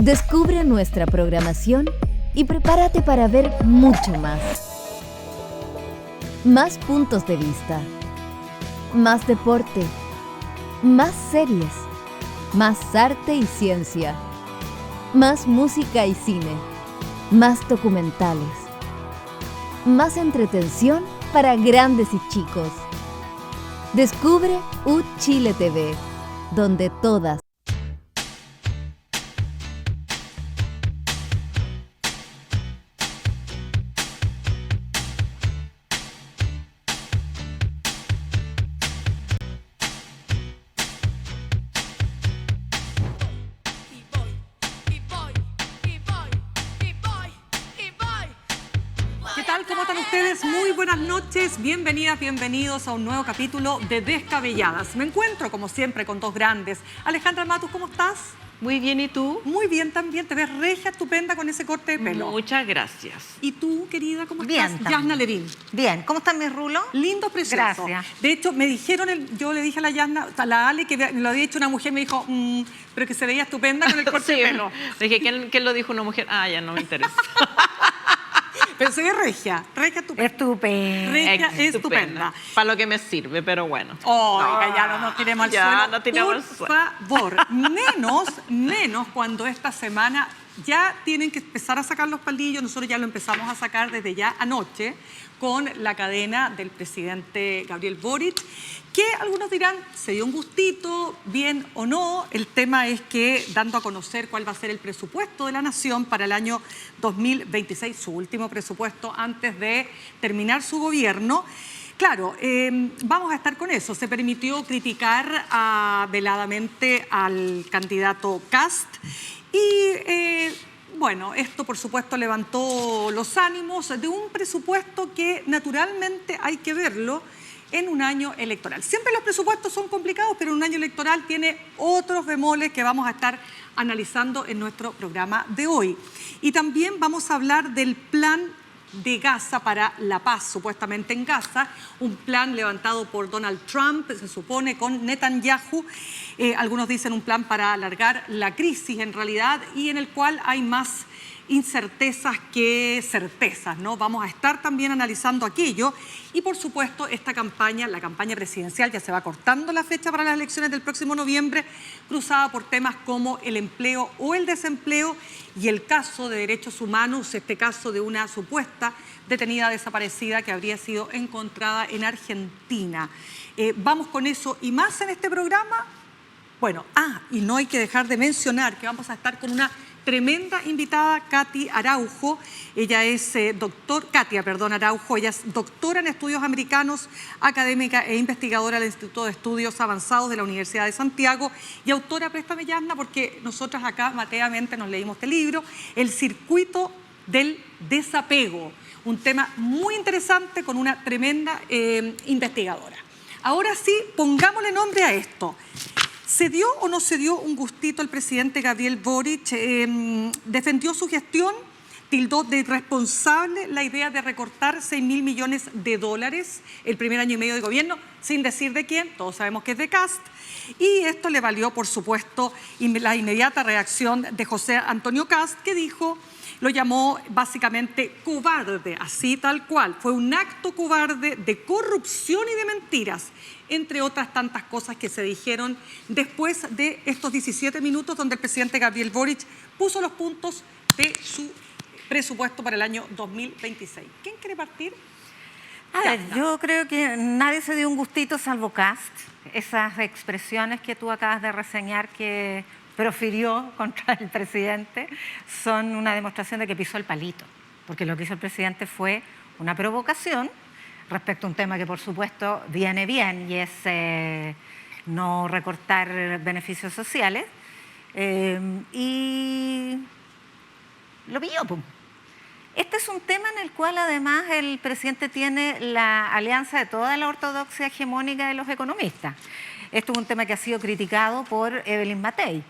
Descubre nuestra programación y prepárate para ver mucho más. Más puntos de vista, más deporte, más series, más arte y ciencia, más música y cine, más documentales, más entretención para grandes y chicos. Descubre Chile TV, donde todas ¿Cómo están ustedes? Muy buenas noches, bienvenidas, bienvenidos a un nuevo capítulo de Descabelladas. Me encuentro, como siempre, con dos grandes. Alejandra Matus, ¿cómo estás? Muy bien, ¿y tú? Muy bien también, te ves regia, estupenda con ese corte de pelo. Muchas gracias. ¿Y tú, querida, cómo bien, estás? Yasna Levin. Bien, ¿cómo están mis rulos? Lindo, precioso. Gracias. De hecho, me dijeron, yo le dije a la Yasna, a la Ale, que lo había hecho una mujer, me dijo, pero que se veía estupenda con el corte de pelo. Dije, ¿quién lo dijo una mujer? Ah, ya no me interesa. Pero se ve regia estupenda. Estupenda. Regia estupenda. Para lo que me sirve, pero bueno. Oiga, ya no nos tiremos al suelo. No tiremos al Por suelo. favor, menos cuando esta semana ya tienen que empezar a sacar los palillos. Nosotros ya lo empezamos a sacar desde ya anoche con la cadena del presidente Gabriel Boric, que algunos dirán, se dio un gustito, bien o no. El tema es que, dando a conocer cuál va a ser el presupuesto de la Nación para el año 2026, su último presupuesto antes de terminar su gobierno, claro, vamos a estar con eso. Se permitió criticar veladamente al candidato Kast y... bueno, esto por supuesto levantó los ánimos de un presupuesto que naturalmente hay que verlo en un año electoral. Siempre los presupuestos son complicados, pero un año electoral tiene otros bemoles que vamos a estar analizando en nuestro programa de hoy. Y también vamos a hablar del plan de Gaza para la paz, supuestamente en Gaza, un plan levantado por Donald Trump, se supone, con Netanyahu. Algunos dicen un plan para alargar la crisis en realidad y en el cual hay más incertezas que certezas, ¿no? Vamos a estar también analizando aquello y por supuesto esta campaña, la campaña presidencial, ya se va cortando la fecha para las elecciones del próximo noviembre, cruzada por temas como el empleo o el desempleo y el caso de derechos humanos, este caso de una supuesta detenida desaparecida que habría sido encontrada en Argentina. Vamos con eso y más en este programa. Bueno, y no hay que dejar de mencionar que vamos a estar con una tremenda invitada, Katy Araujo. Ella es Katia Araujo, ella es doctora en estudios americanos, académica e investigadora del Instituto de Estudios Avanzados de la Universidad de Santiago y autora, préstame Yasna, porque nosotras acá mateamente nos leímos este libro, El circuito del desapego, un tema muy interesante con una tremenda investigadora. Ahora sí, pongámosle nombre a esto. ¿Se dio o no se dio un gustito el presidente Gabriel Boric? Defendió su gestión, tildó de irresponsable la idea de recortar 6.000 millones de dólares el primer año y medio de gobierno, sin decir de quién, todos sabemos que es de Kast. Y esto le valió, por supuesto, la inmediata reacción de José Antonio Kast, que dijo, lo llamó básicamente cobarde, así tal cual. Fue un acto cobarde de corrupción y de mentiras, entre otras tantas cosas que se dijeron después de estos 17 minutos donde el presidente Gabriel Boric puso los puntos de su presupuesto para el año 2026. ¿Quién quiere partir? A ver, yo creo que nadie se dio un gustito salvo Kast. Esas expresiones que tú acabas de reseñar que profirió contra el presidente son una demostración de que pisó el palito, porque lo que hizo el presidente fue una provocación respecto a un tema que por supuesto viene bien y es no recortar beneficios sociales y lo pilló, pum. Este es un tema en el cual además el presidente tiene la alianza de toda la ortodoxia hegemónica de los economistas. Esto es un tema que ha sido criticado por Evelyn Matei,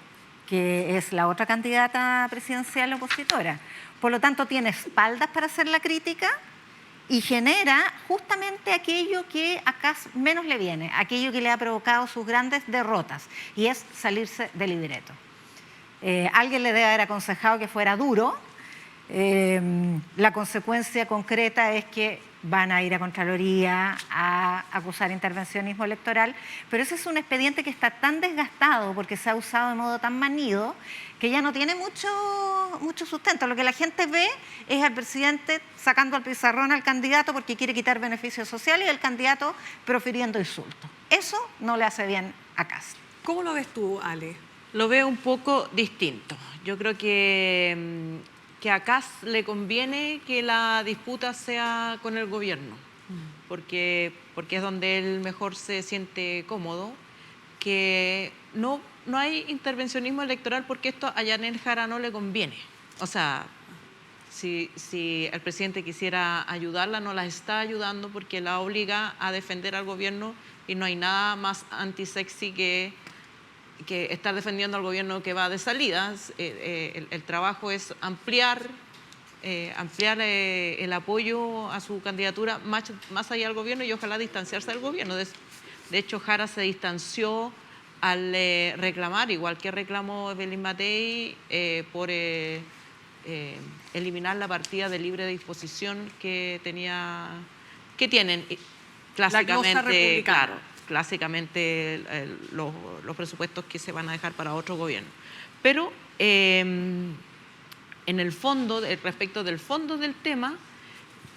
que es la otra candidata presidencial opositora. Por lo tanto, tiene espaldas para hacer la crítica y genera justamente aquello que a Kast menos le viene, aquello que le ha provocado sus grandes derrotas, y es salirse del libreto. Alguien le debe haber aconsejado que fuera duro. La consecuencia concreta es que van a ir a Contraloría a acusar intervencionismo electoral, pero ese es un expediente que está tan desgastado porque se ha usado de modo tan manido que ya no tiene mucho sustento. Lo que la gente ve es al presidente sacando al pizarrón al candidato porque quiere quitar beneficios sociales y el candidato profiriendo insultos. Eso no le hace bien a Kast. ¿Cómo lo ves tú, Ale? Lo veo un poco distinto. Yo creo que a Kast le conviene que la disputa sea con el gobierno, porque es donde él mejor se siente cómodo, que no hay intervencionismo electoral porque esto a Yanel Jara no le conviene. O sea, si el presidente quisiera ayudarla, no la está ayudando porque la obliga a defender al gobierno y no hay nada más antisexy que estar defendiendo al gobierno que va de salidas. El trabajo es ampliar el apoyo a su candidatura más allá del gobierno y ojalá distanciarse del gobierno. De hecho, Jara se distanció al reclamar, igual que reclamó Evelyn Matei, por eliminar la partida de libre disposición que tienen clásicamente, claro, clásicamente los presupuestos que se van a dejar para otro gobierno. Pero en el fondo, respecto del fondo del tema,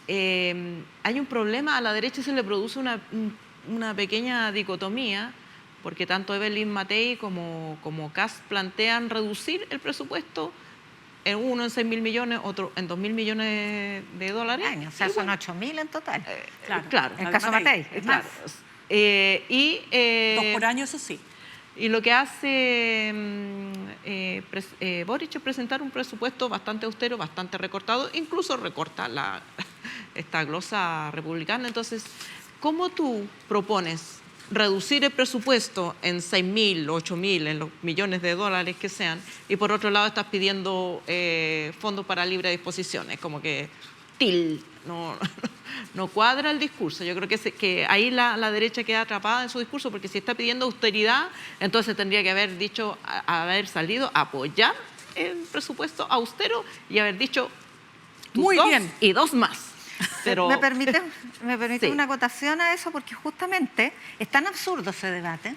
hay un problema. A la derecha se le produce una pequeña dicotomía, porque tanto Evelyn Matei como Kast plantean reducir el presupuesto, uno en 6.000 millones, otro en 2.000 millones de dólares. O sea, son 8.000 en total. Claro. En el caso de Matei, es más. Dos por año, eso sí. Y lo que hace Boric es presentar un presupuesto bastante austero, bastante recortado, incluso recorta esta glosa republicana. Entonces, ¿cómo tú propones reducir el presupuesto en 6.000, 8.000, en los millones de dólares que sean, y por otro lado estás pidiendo fondos para libre disposición? Es como que no cuadra el discurso. Yo creo que ahí la derecha queda atrapada en su discurso, porque si está pidiendo austeridad, entonces tendría que haber salido a apoyar el presupuesto austero y haber dicho muy bien y dos más. Pero ¿Me permite sí, una acotación a eso? Porque justamente es tan absurdo ese debate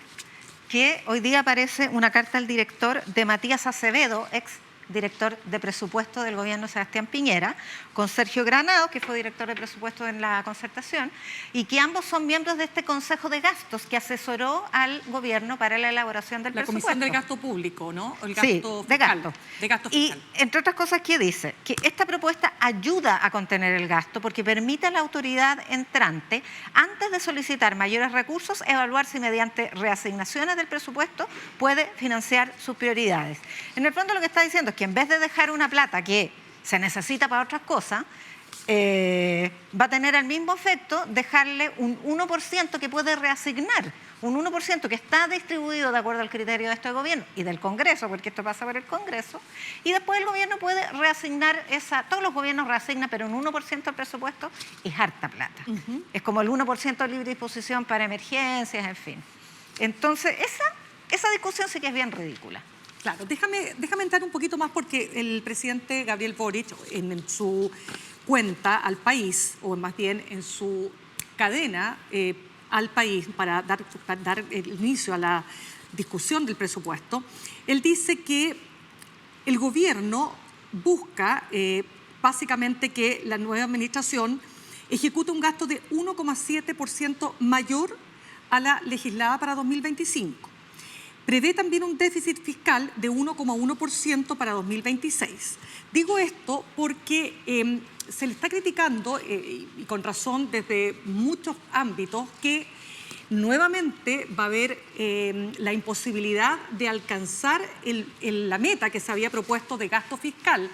que hoy día aparece una carta al director de Matías Acevedo, ex director de presupuesto del gobierno de Sebastián Piñera, con Sergio Granados, que fue director de presupuesto en la concertación, y que ambos son miembros de este Consejo de Gastos que asesoró al gobierno para la elaboración del presupuesto. La Comisión del Gasto Público, ¿no? El gasto Sí, fiscal, de gasto. Y, entre otras cosas, ¿qué dice? Que esta propuesta ayuda a contener el gasto porque permite a la autoridad entrante, antes de solicitar mayores recursos, evaluar si mediante reasignaciones del presupuesto puede financiar sus prioridades. En el fondo lo que está diciendo es que en vez de dejar una plata que se necesita para otras cosas, va a tener el mismo efecto dejarle un 1% que puede reasignar, un 1% que está distribuido de acuerdo al criterio de este gobierno y del Congreso, porque esto pasa por el Congreso, y después el gobierno puede reasignar todos los gobiernos reasignan, pero un 1% del presupuesto es harta plata. Es como el 1% de libre disposición para emergencias, en fin. Entonces, esa discusión sí que es bien ridícula. Claro, déjame entrar un poquito más porque el presidente Gabriel Boric en su cuenta al país, o más bien en su cadena al país para dar el inicio a la discusión del presupuesto, él dice que el gobierno busca básicamente que la nueva administración ejecute un gasto de 1,7% mayor a la legislada para 2025. Prevé también un déficit fiscal de 1,1% para 2026. Digo esto porque se le está criticando, y con razón desde muchos ámbitos, que nuevamente va a haber la imposibilidad de alcanzar la meta que se había propuesto de gasto fiscal,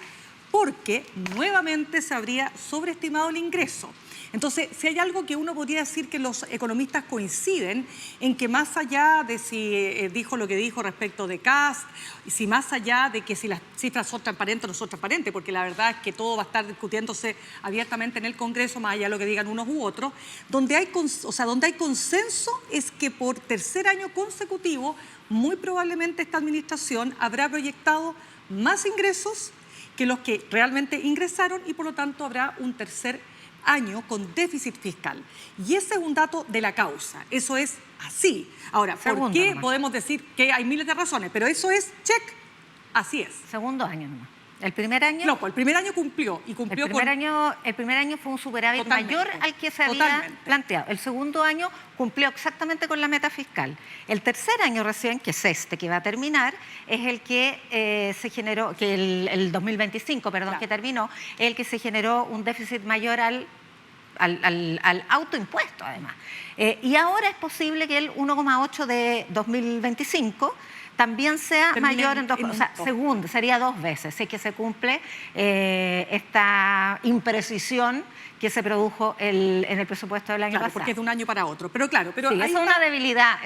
porque nuevamente se habría sobreestimado el ingreso. Entonces, si hay algo que uno podría decir que los economistas coinciden en que más allá de si dijo lo que dijo respecto de Kast, y si más allá de que si las cifras son transparentes o no son transparentes, porque la verdad es que todo va a estar discutiéndose abiertamente en el Congreso, más allá de lo que digan unos u otros, donde hay consenso es que por tercer año consecutivo, muy probablemente esta administración habrá proyectado más ingresos que los que realmente ingresaron y por lo tanto habrá un tercer año con déficit fiscal. Y ese es un dato de la causa, eso es así. Ahora, ¿por qué podemos decir que hay miles de razones? Pero eso es check, así es. Segundo año nomás. El primer año... No, pues el primer año cumplió y cumplió el primer año fue un superávit mayor al que se había planteado. El segundo año cumplió exactamente con la meta fiscal. El tercer año recién, que es este que va a terminar, es el que se generó, que el 2025, perdón, claro, que terminó, es el que se generó un déficit mayor al autoimpuesto, además. Y ahora es posible que el 1,8 de 2025 también sea mayor en dos, o sea, segundo, sería 2 veces, si es que se cumple esta imprecisión que se produjo en el presupuesto del año pasado. Porque es de un año para otro. Pero claro, pero sí, es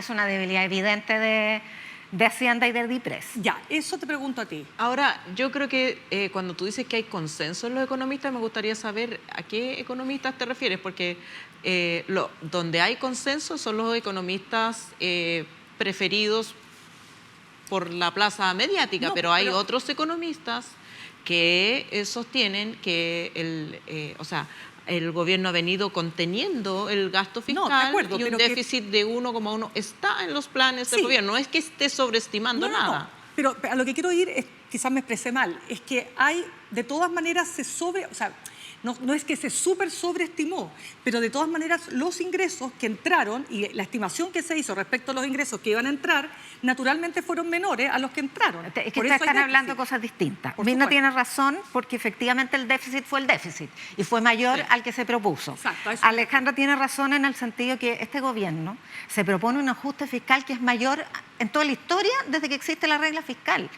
una debilidad evidente de Hacienda y del DIPRES. Ya, eso te pregunto a ti. Ahora, yo creo que cuando tú dices que hay consenso en los economistas, me gustaría saber a qué economistas te refieres, porque donde hay consenso son los economistas preferidos por la plaza mediática, no, pero hay otros economistas que sostienen que el gobierno ha venido conteniendo el gasto fiscal y un déficit de 1,1 está en los planes del gobierno. No es que esté sobreestimando nada. No. Pero a lo que quiero ir, quizás me expresé mal, es que hay, de todas maneras, no es que se sobreestimó, pero de todas maneras los ingresos que entraron y la estimación que se hizo respecto a los ingresos que iban a entrar, naturalmente fueron menores a los que entraron. Es que ustedes están hablando de cosas distintas. Mirna tiene razón porque efectivamente el déficit fue el déficit y fue mayor al que se propuso. Exacto, Alejandra tiene razón en el sentido que este gobierno se propone un ajuste fiscal que es mayor en toda la historia desde que existe la regla fiscal.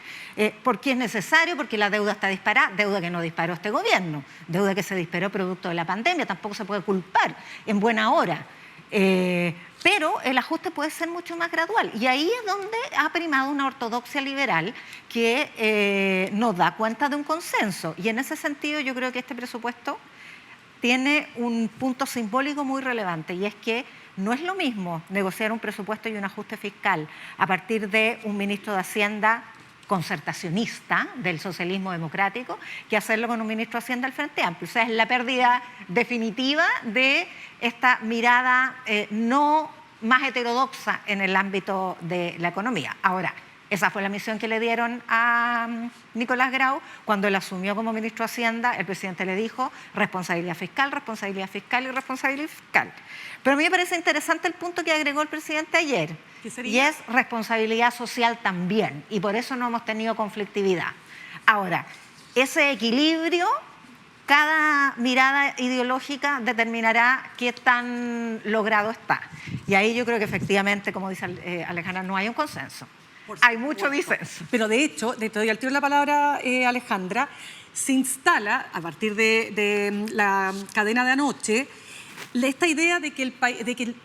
Porque es necesario, porque la deuda está disparada, deuda que no disparó este gobierno, deuda que se disparó producto de la pandemia, tampoco se puede culpar en buena hora. Pero el ajuste puede ser mucho más gradual y ahí es donde ha primado una ortodoxia liberal que nos da cuenta de un consenso y en ese sentido yo creo que este presupuesto tiene un punto simbólico muy relevante y es que no es lo mismo negociar un presupuesto y un ajuste fiscal a partir de un ministro de Hacienda concertacionista del socialismo democrático que hacerlo con un ministro de Hacienda del Frente Amplio. O sea, es la pérdida definitiva de esta mirada no más heterodoxa en el ámbito de la economía. Ahora, esa fue la misión que le dieron a Nicolás Grau. Cuando él asumió como ministro de Hacienda, el presidente le dijo responsabilidad fiscal y responsabilidad fiscal. Pero a mí me parece interesante el punto que agregó el presidente ayer, y es responsabilidad social también, y por eso no hemos tenido conflictividad. Ahora, ese equilibrio, cada mirada ideológica determinará qué tan logrado está. Y ahí yo creo que efectivamente, como dice Alejandra, no hay un consenso. Hay mucho disenso. Pero de hecho, te doy al tiro la palabra, Alejandra, se instala a partir de la cadena de anoche esta idea de que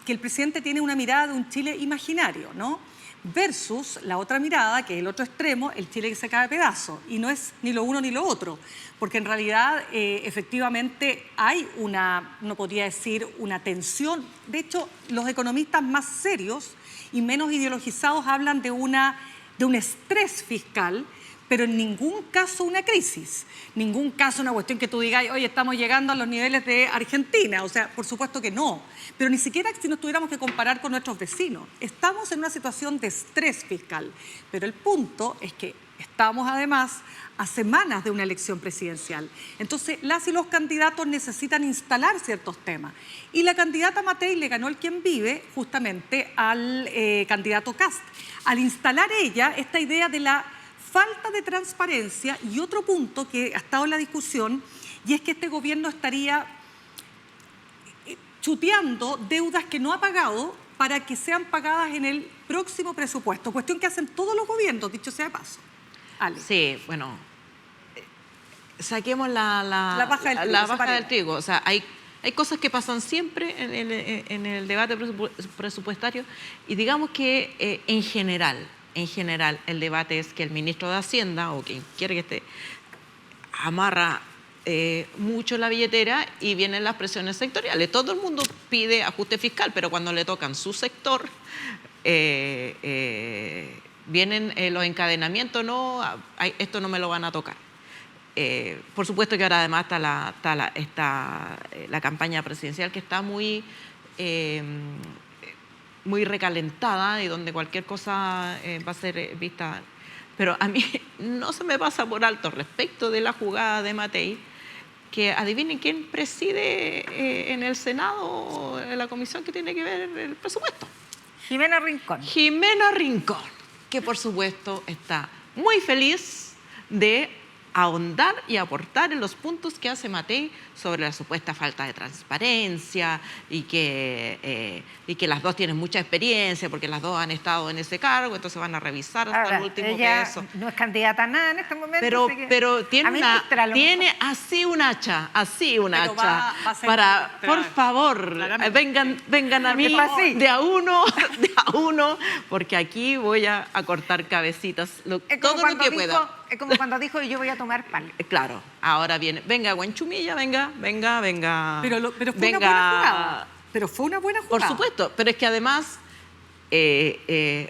el presidente tiene una mirada de un Chile imaginario, ¿no? Versus la otra mirada, que es el otro extremo, el Chile que se cae a pedazos. Y no es ni lo uno ni lo otro, porque en realidad efectivamente hay no podría decir una tensión. De hecho, los economistas más serios y menos ideologizados hablan de un estrés fiscal, pero en ningún caso una crisis, ningún caso una cuestión que tú digas, oye, estamos llegando a los niveles de Argentina, o sea, por supuesto que no, pero ni siquiera si nos tuviéramos que comparar con nuestros vecinos. Estamos en una situación de estrés fiscal, pero el punto es que estamos además a semanas de una elección presidencial. Entonces, las y los candidatos necesitan instalar ciertos temas. Y la candidata Matei le ganó el quien vive justamente al candidato Kast. Al instalar ella esta idea de la falta de transparencia y otro punto que ha estado en la discusión, y es que este gobierno estaría chuteando deudas que no ha pagado para que sean pagadas en el próximo presupuesto, cuestión que hacen todos los gobiernos, dicho sea de paso. Ale. Sí, bueno, saquemos la paja del trigo. O sea, Hay cosas que pasan siempre en el debate presupuestario y digamos que en general, el debate es que el ministro de Hacienda o quien quiera que esté amarra mucho la billetera y vienen las presiones sectoriales. Todo el mundo pide ajuste fiscal, pero cuando le tocan su sector, vienen los encadenamientos, no, esto no me lo van a tocar. Por supuesto que ahora además está la campaña presidencial que está muy recalentada y donde cualquier cosa va a ser vista. Pero a mí no se me pasa por alto respecto de la jugada de Matei, que adivinen quién preside en el Senado la comisión que tiene que ver el presupuesto. Jimena Rincón. Jimena Rincón, que por supuesto está muy feliz de ahondar y aportar en los puntos que hace Matei sobre la supuesta falta de transparencia y que las dos tienen mucha experiencia porque las dos han estado en ese cargo, entonces van a revisar hasta Ahora, el último ella peso. no es candidata a nada en este momento. Pero tiene así un hacha, Pero va a ser para, ministra, por favor, claramente. vengan a mí de a uno, porque aquí voy a cortar cabecitas, todo lo que pueda. Es como cuando dijo yo voy a tomar palo. Claro, ahora viene, venga Guanchumilla, venga. Pero fue venga, una buena jugada. Pero fue una buena jugada. Por supuesto, pero es que además,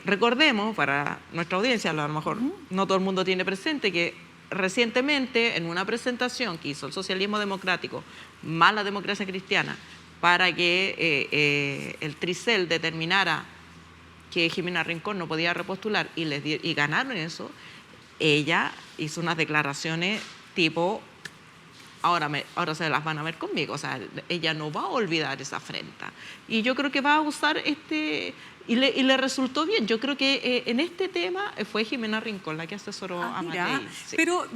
recordemos para nuestra audiencia, a lo mejor no todo el mundo tiene presente, que recientemente en una presentación que hizo el socialismo democrático más la democracia cristiana para que el Tricel determinara que Jimena Rincón no podía repostular y ganaron eso, ella hizo unas declaraciones tipo, ahora se las van a ver conmigo, o sea, ella no va a olvidar esa afrenta. Y yo creo que va a usar y le resultó bien. Yo creo que en este tema fue Jimena Rincón la que asesoró a Matei. Sí. Pero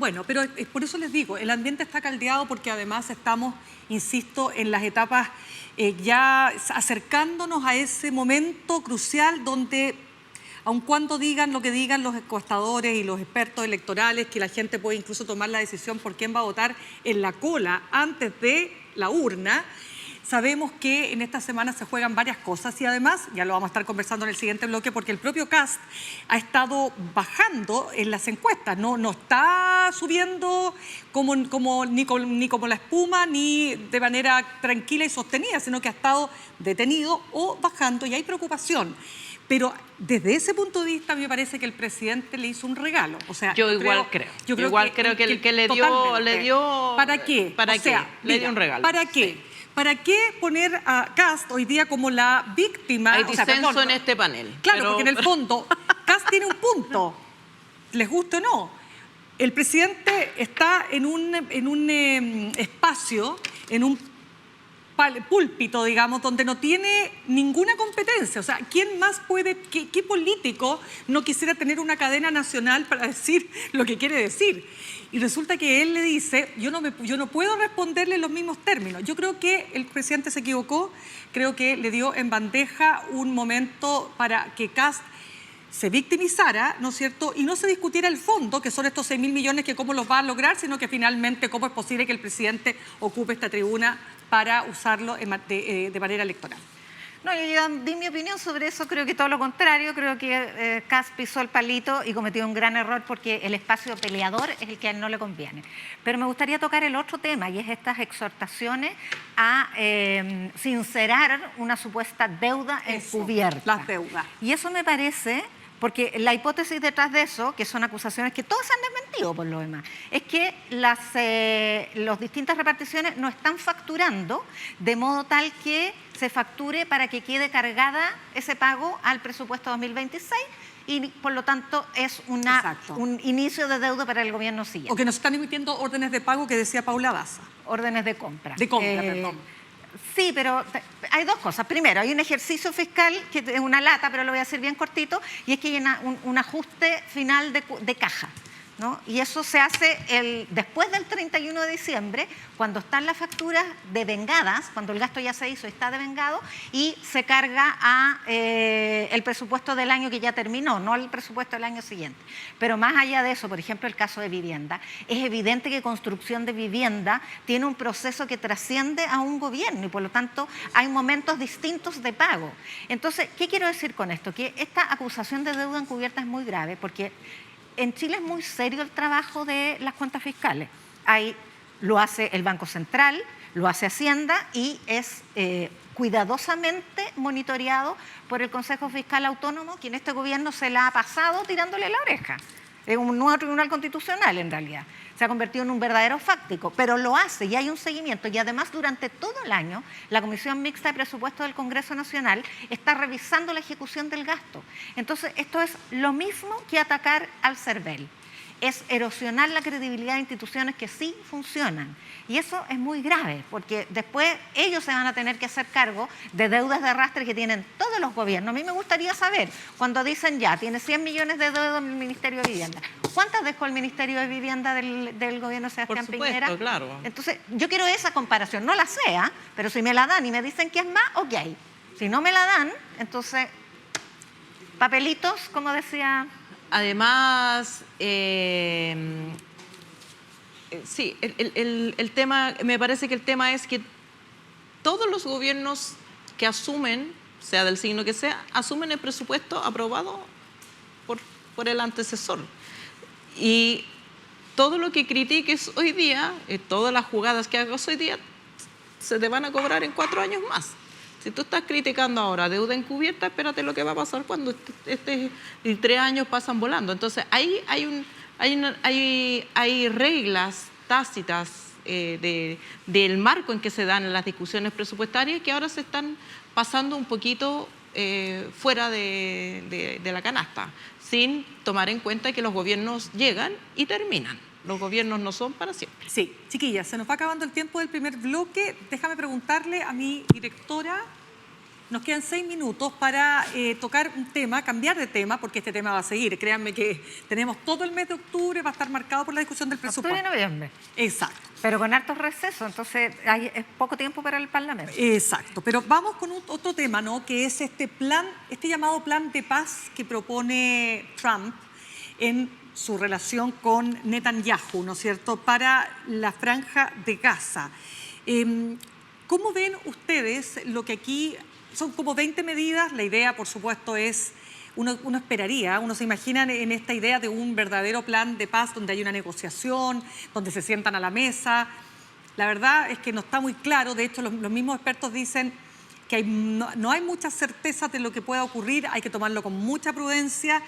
por eso les digo, el ambiente está caldeado porque además estamos, insisto, en las etapas ya acercándonos a ese momento crucial donde, aun cuando digan lo que digan los encuestadores y los expertos electorales, que la gente puede incluso tomar la decisión por quién va a votar en la cola antes de la urna, sabemos que en esta semana se juegan varias cosas y además, ya lo vamos a estar conversando en el siguiente bloque, porque el propio Kast ha estado bajando en las encuestas, no está subiendo ni como la espuma, ni de manera tranquila y sostenida, sino que ha estado detenido o bajando y hay preocupación. Pero desde ese punto de vista me parece que el presidente le hizo un regalo. O sea, yo igual creo que le dio. ¿Para qué? ¿Para qué? Le dio un regalo. ¿Para qué? Sí. ¿Para qué poner a Kast hoy día como la víctima? Hay disenso en este panel. Claro, porque en el fondo Kast tiene un punto, les guste o no. El presidente está en un espacio, en un púlpito, digamos, donde no tiene ninguna competencia. O sea, ¿quién más puede, qué político no quisiera tener una cadena nacional para decir lo que quiere decir? Y resulta que él le dice, yo no puedo responderle en los mismos términos. Yo creo que el presidente se equivocó, creo que le dio en bandeja un momento para que Kast se victimizara, ¿no es cierto?, y no se discutiera el fondo, que son estos 6.000 millones, que cómo los va a lograr, sino que finalmente cómo es posible que el presidente ocupe esta tribuna para usarlo de manera electoral. No, yo ya di mi opinión sobre eso, creo que todo lo contrario, creo que Kast pisó el palito y cometió un gran error porque el espacio peleador es el que a él no le conviene. Pero me gustaría tocar el otro tema y es estas exhortaciones a sincerar una supuesta deuda encubierta. Las deudas. Y eso me parece, porque la hipótesis detrás de eso, que son acusaciones que todos han desmentido por lo demás, es que las distintas reparticiones no están facturando de modo tal que se facture para que quede cargada ese pago al presupuesto 2026 y por lo tanto es un inicio de deuda para el gobierno siguiente. O que nos están emitiendo órdenes de pago que decía Paula Daza. Órdenes de compra. De compra, perdón. Sí, pero hay dos cosas. Primero, hay un ejercicio fiscal que es una lata, pero lo voy a decir bien cortito, y es que hay un ajuste final de caja. ¿no? Y eso se hace después del 31 de diciembre, cuando están las facturas devengadas, cuando el gasto ya se hizo, está devengado, y se carga a el presupuesto del año que ya terminó, no el presupuesto del año siguiente. Pero más allá de eso, por ejemplo, el caso de vivienda, es evidente que construcción de vivienda tiene un proceso que trasciende a un gobierno y por lo tanto hay momentos distintos de pago. Entonces, ¿qué quiero decir con esto? Que esta acusación de deuda encubierta es muy grave porque en Chile es muy serio el trabajo de las cuentas fiscales. Ahí lo hace el Banco Central, lo hace Hacienda y es cuidadosamente monitoreado por el Consejo Fiscal Autónomo, que en este gobierno se la ha pasado tirándole la oreja. Es un nuevo tribunal constitucional en realidad. Se ha convertido en un verdadero fáctico, pero lo hace y hay un seguimiento. Y además durante todo el año la Comisión Mixta de Presupuestos del Congreso Nacional está revisando la ejecución del gasto. Entonces esto es lo mismo que atacar al CERVEL. Es erosionar la credibilidad de instituciones que sí funcionan. Y eso es muy grave, porque después ellos se van a tener que hacer cargo de deudas de arrastre que tienen todos los gobiernos. A mí me gustaría saber, cuando dicen ya, tiene 100 millones de deudas en el Ministerio de Vivienda, ¿cuántas dejó el Ministerio de Vivienda del gobierno de Sebastián Piñera? Por supuesto, claro. Entonces, yo quiero esa comparación, no la sé, pero si me la dan y me dicen que es más, ok. Si no me la dan, entonces, papelitos, como decía... Además, sí, el tema, me parece que el tema es que todos los gobiernos que asumen, sea del signo que sea, asumen el presupuesto aprobado por el antecesor. Y todo lo que critiques hoy día, todas las jugadas que hagas hoy día, se te van a cobrar en 4 años más. Si tú estás criticando ahora deuda encubierta, espérate lo que va a pasar cuando 3 años pasan volando. Entonces, ahí hay reglas tácitas del marco en que se dan las discusiones presupuestarias que ahora se están pasando un poquito fuera de la canasta, sin tomar en cuenta que los gobiernos llegan y terminan. Los gobiernos no son para siempre. Sí, chiquillas, se nos va acabando el tiempo del primer bloque. Déjame preguntarle a mi directora, nos quedan 6 minutos para tocar un tema, cambiar de tema, porque este tema va a seguir. Créanme que tenemos todo el mes de octubre, va a estar marcado por la discusión del presupuesto. Octubre y noviembre. Exacto. Pero con hartos recesos, entonces es poco tiempo para el Parlamento. Exacto, pero vamos con otro tema, ¿no? Que es este llamado plan de paz que propone Trump en su relación con Netanyahu, ¿no es cierto?, para la Franja de Gaza. ¿Cómo ven ustedes lo que aquí son como 20 medidas? La idea, por supuesto, es, uno esperaría, uno se imagina en esta idea de un verdadero plan de paz donde hay una negociación, donde se sientan a la mesa. La verdad es que no está muy claro, de hecho los mismos expertos dicen que no hay muchas certezas de lo que pueda ocurrir, hay que tomarlo con mucha prudencia,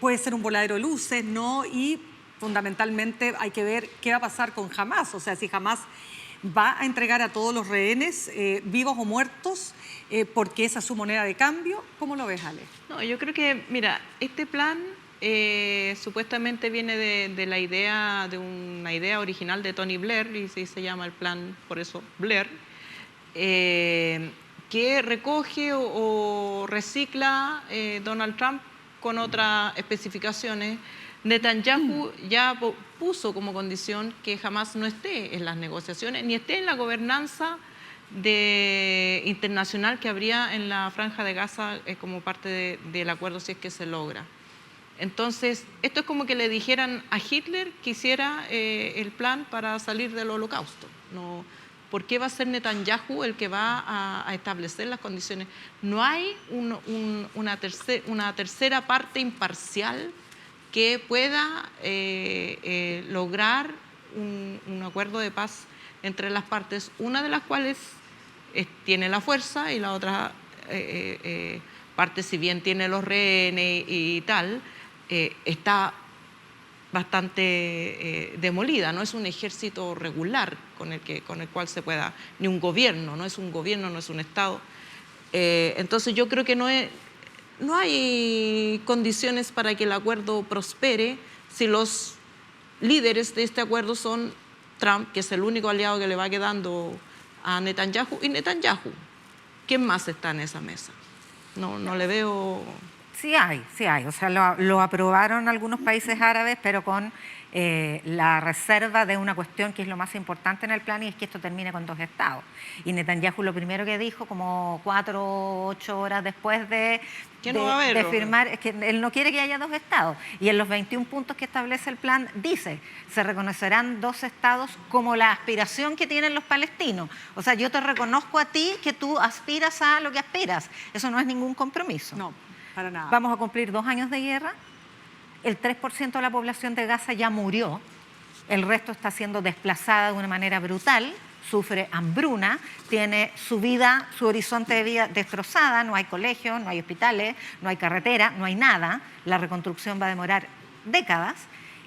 puede ser un voladero de luces, ¿no? Y fundamentalmente hay que ver qué va a pasar con Hamás, o sea, si Hamás va a entregar a todos los rehenes, vivos o muertos, porque esa es su moneda de cambio. ¿Cómo lo ves, Ale? No, yo creo que, mira, este plan supuestamente viene de una idea original de Tony Blair, y sí se llama el plan, por eso, Blair, que recoge o recicla Donald Trump con otras especificaciones. Netanyahu ya puso como condición que jamás no esté en las negociaciones, ni esté en la gobernanza internacional que habría en la Franja de Gaza como parte del acuerdo, si es que se logra. Entonces, esto es como que le dijeran a Hitler que hiciera el plan para salir del Holocausto. No, ¿por qué va a ser Netanyahu el que va a establecer las condiciones? No hay una tercera parte imparcial que pueda lograr un acuerdo de paz entre las partes, una de las cuales tiene la fuerza y la otra parte, si bien tiene los rehenes y tal, está bastante demolida, no es un ejército regular con el cual se pueda, ni un gobierno, no es un gobierno, no es un Estado. Entonces yo creo que no hay condiciones para que el acuerdo prospere si los líderes de este acuerdo son Trump, que es el único aliado que le va quedando a Netanyahu, y Netanyahu. ¿Quién más está en esa mesa? No le veo... Sí hay. O sea, lo aprobaron algunos países árabes, pero con la reserva de una cuestión que es lo más importante en el plan, y es que esto termine con 2 estados. Y Netanyahu lo primero que dijo, como 4 o 8 horas después de firmar, es que él no quiere que haya 2 estados. Y en los 21 puntos que establece el plan dice, se reconocerán 2 estados como la aspiración que tienen los palestinos. O sea, yo te reconozco a ti que tú aspiras a lo que aspiras. Eso no es ningún compromiso. No, para nada. Vamos a cumplir 2 años de guerra. El 3% de la población de Gaza ya murió, el resto está siendo desplazada de una manera brutal, sufre hambruna, tiene su vida, su horizonte de vida destrozada, no hay colegios, no hay hospitales, no hay carretera, no hay nada, la reconstrucción va a demorar décadas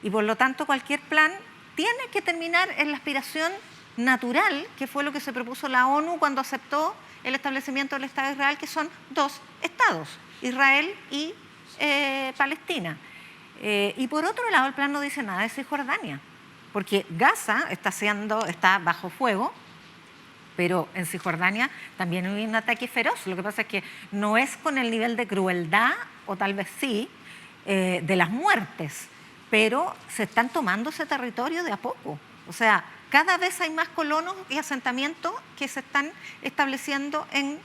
y por lo tanto cualquier plan tiene que terminar en la aspiración natural, que fue lo que se propuso la ONU cuando aceptó el establecimiento del Estado de Israel, que son 2 estados, Israel y Palestina. Y por otro lado, el plan no dice nada de Cisjordania, porque Gaza está bajo fuego, pero en Cisjordania también hay un ataque feroz. Lo que pasa es que no es con el nivel de crueldad, o tal vez sí, de las muertes, pero se están tomando ese territorio de a poco. O sea, cada vez hay más colonos y asentamientos que se están estableciendo en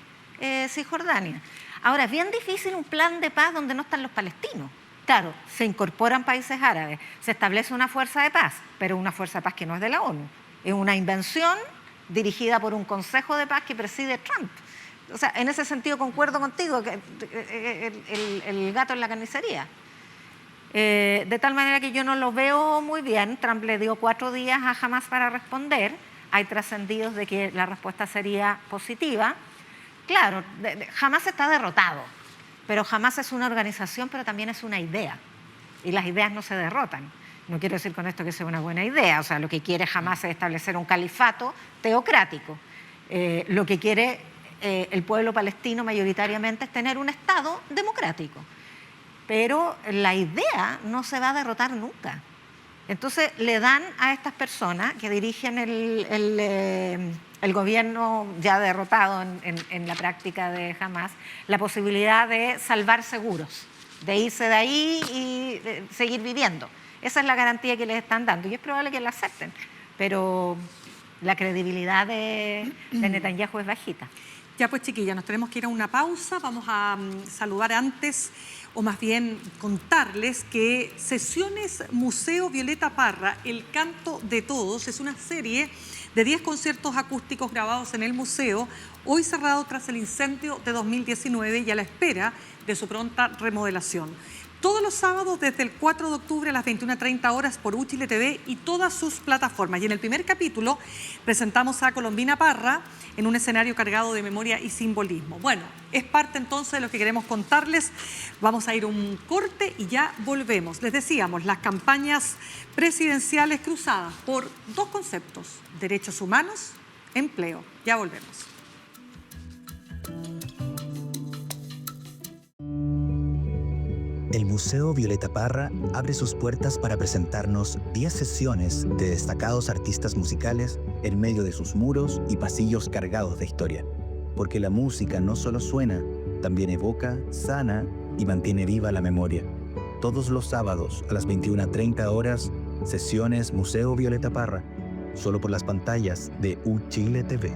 Cisjordania. Ahora, es bien difícil un plan de paz donde no están los palestinos. Claro, se incorporan países árabes, se establece una fuerza de paz, pero una fuerza de paz que no es de la ONU. Es una invención dirigida por un consejo de paz que preside Trump. O sea, en ese sentido concuerdo contigo, que el gato en la carnicería. De tal manera que yo no lo veo muy bien. Trump le dio 4 días a Hamás para responder. Hay trascendidos de que la respuesta sería positiva. Claro, Hamás está derrotado. Pero Hamás es una organización, pero también es una idea. Y las ideas no se derrotan. No quiero decir con esto que sea una buena idea. O sea, lo que quiere Hamás es establecer un califato teocrático. Lo que quiere el pueblo palestino mayoritariamente es tener un Estado democrático. Pero la idea no se va a derrotar nunca. Entonces le dan a estas personas que dirigen el gobierno ya derrotado en la práctica de Hamás, la posibilidad de salvar seguros, de irse de ahí y de seguir viviendo. Esa es la garantía que les están dando y es probable que la acepten, pero la credibilidad de Netanyahu es bajita. Ya pues, chiquillas, nos tenemos que ir a una pausa. Vamos a saludar antes, o más bien contarles que Sesiones Museo Violeta Parra, El Canto de Todos, es una serie de 10 conciertos acústicos grabados en el museo, hoy cerrado tras el incendio de 2019 y a la espera de su pronta remodelación. Todos los sábados desde el 4 de octubre a las 21:30 horas por Uchile TV y todas sus plataformas. Y en el primer capítulo presentamos a Colombina Parra en un escenario cargado de memoria y simbolismo. Bueno, es parte entonces de lo que queremos contarles. Vamos a ir a un corte y ya volvemos. Les decíamos, las campañas presidenciales cruzadas por 2 conceptos: derechos humanos, empleo. Ya volvemos. El Museo Violeta Parra abre sus puertas para presentarnos 10 sesiones de destacados artistas musicales en medio de sus muros y pasillos cargados de historia. Porque la música no solo suena, también evoca, sana y mantiene viva la memoria. Todos los sábados a las 21:30 horas, sesiones Museo Violeta Parra, solo por las pantallas de Uchile TV.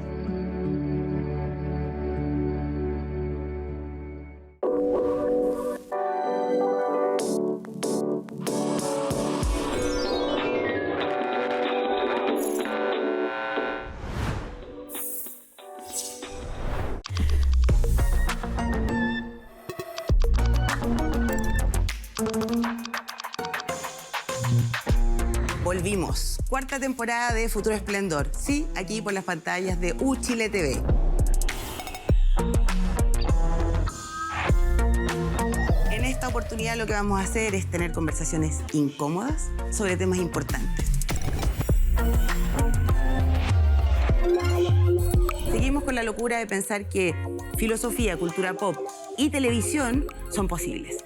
Volvimos. 4ª temporada de Futuro Esplendor. Sí, aquí por las pantallas de Uchile TV. En esta oportunidad lo que vamos a hacer es tener conversaciones incómodas sobre temas importantes. Seguimos con la locura de pensar que filosofía, cultura pop y televisión son posibles.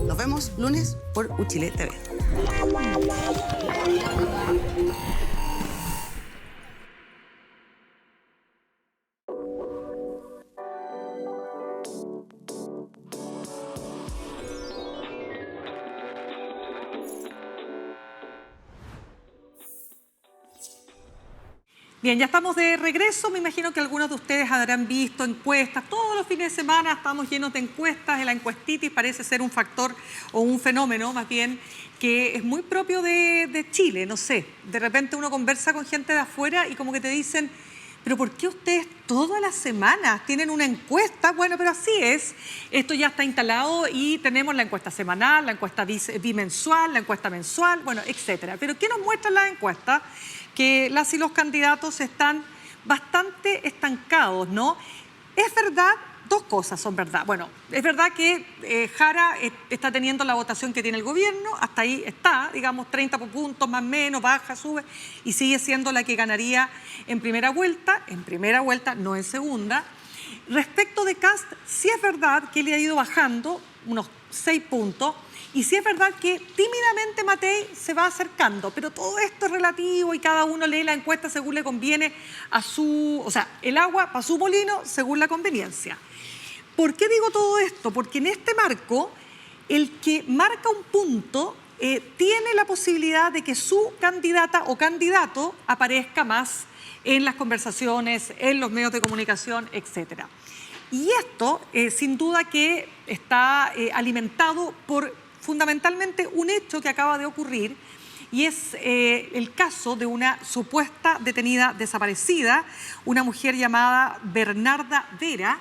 Nos vemos lunes por Uchile TV. Bien, ya estamos de regreso. Me imagino que algunos de ustedes habrán visto encuestas. Todos los fines de semana estamos llenos de encuestas. La encuestitis parece ser un factor o un fenómeno, más bien, que es muy propio de Chile. No sé, de repente uno conversa con gente de afuera y como que te dicen, pero ¿por qué ustedes todas las semanas tienen una encuesta? Bueno, pero así es. Esto ya está instalado y tenemos la encuesta semanal, la encuesta bimensual, la encuesta mensual, bueno, etcétera. Pero ¿qué nos muestran las encuestas? Que las y los candidatos están bastante estancados, ¿no? Es verdad, dos cosas son verdad. Bueno, es verdad que Jara está teniendo la votación que tiene el gobierno, hasta ahí está, digamos, 30 puntos más o menos, baja, sube, y sigue siendo la que ganaría en primera vuelta, no en segunda. Respecto de Kast, sí es verdad que le ha ido bajando unos 6 puntos, y sí es verdad que tímidamente Matei se va acercando, pero todo esto es relativo y cada uno lee la encuesta según le conviene el agua para su molino según la conveniencia. ¿Por qué digo todo esto? Porque en este marco, el que marca un punto tiene la posibilidad de que su candidata o candidato aparezca más en las conversaciones, en los medios de comunicación, etcétera. Y esto, sin duda que está alimentado por fundamentalmente un hecho que acaba de ocurrir, y es el caso de una supuesta detenida desaparecida, una mujer llamada Bernarda Vera,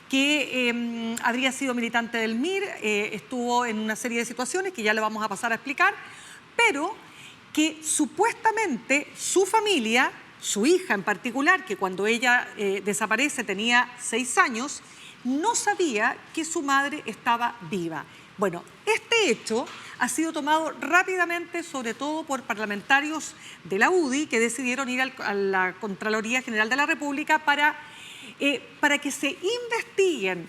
que habría sido militante del MIR, estuvo en una serie de situaciones que ya le vamos a pasar a explicar, pero que supuestamente su familia, su hija en particular, que cuando ella desaparece tenía 6 años, no sabía que su madre estaba viva. Bueno, este hecho ha sido tomado rápidamente, sobre todo por parlamentarios de la UDI, que decidieron ir a la Contraloría General de la República para que se investiguen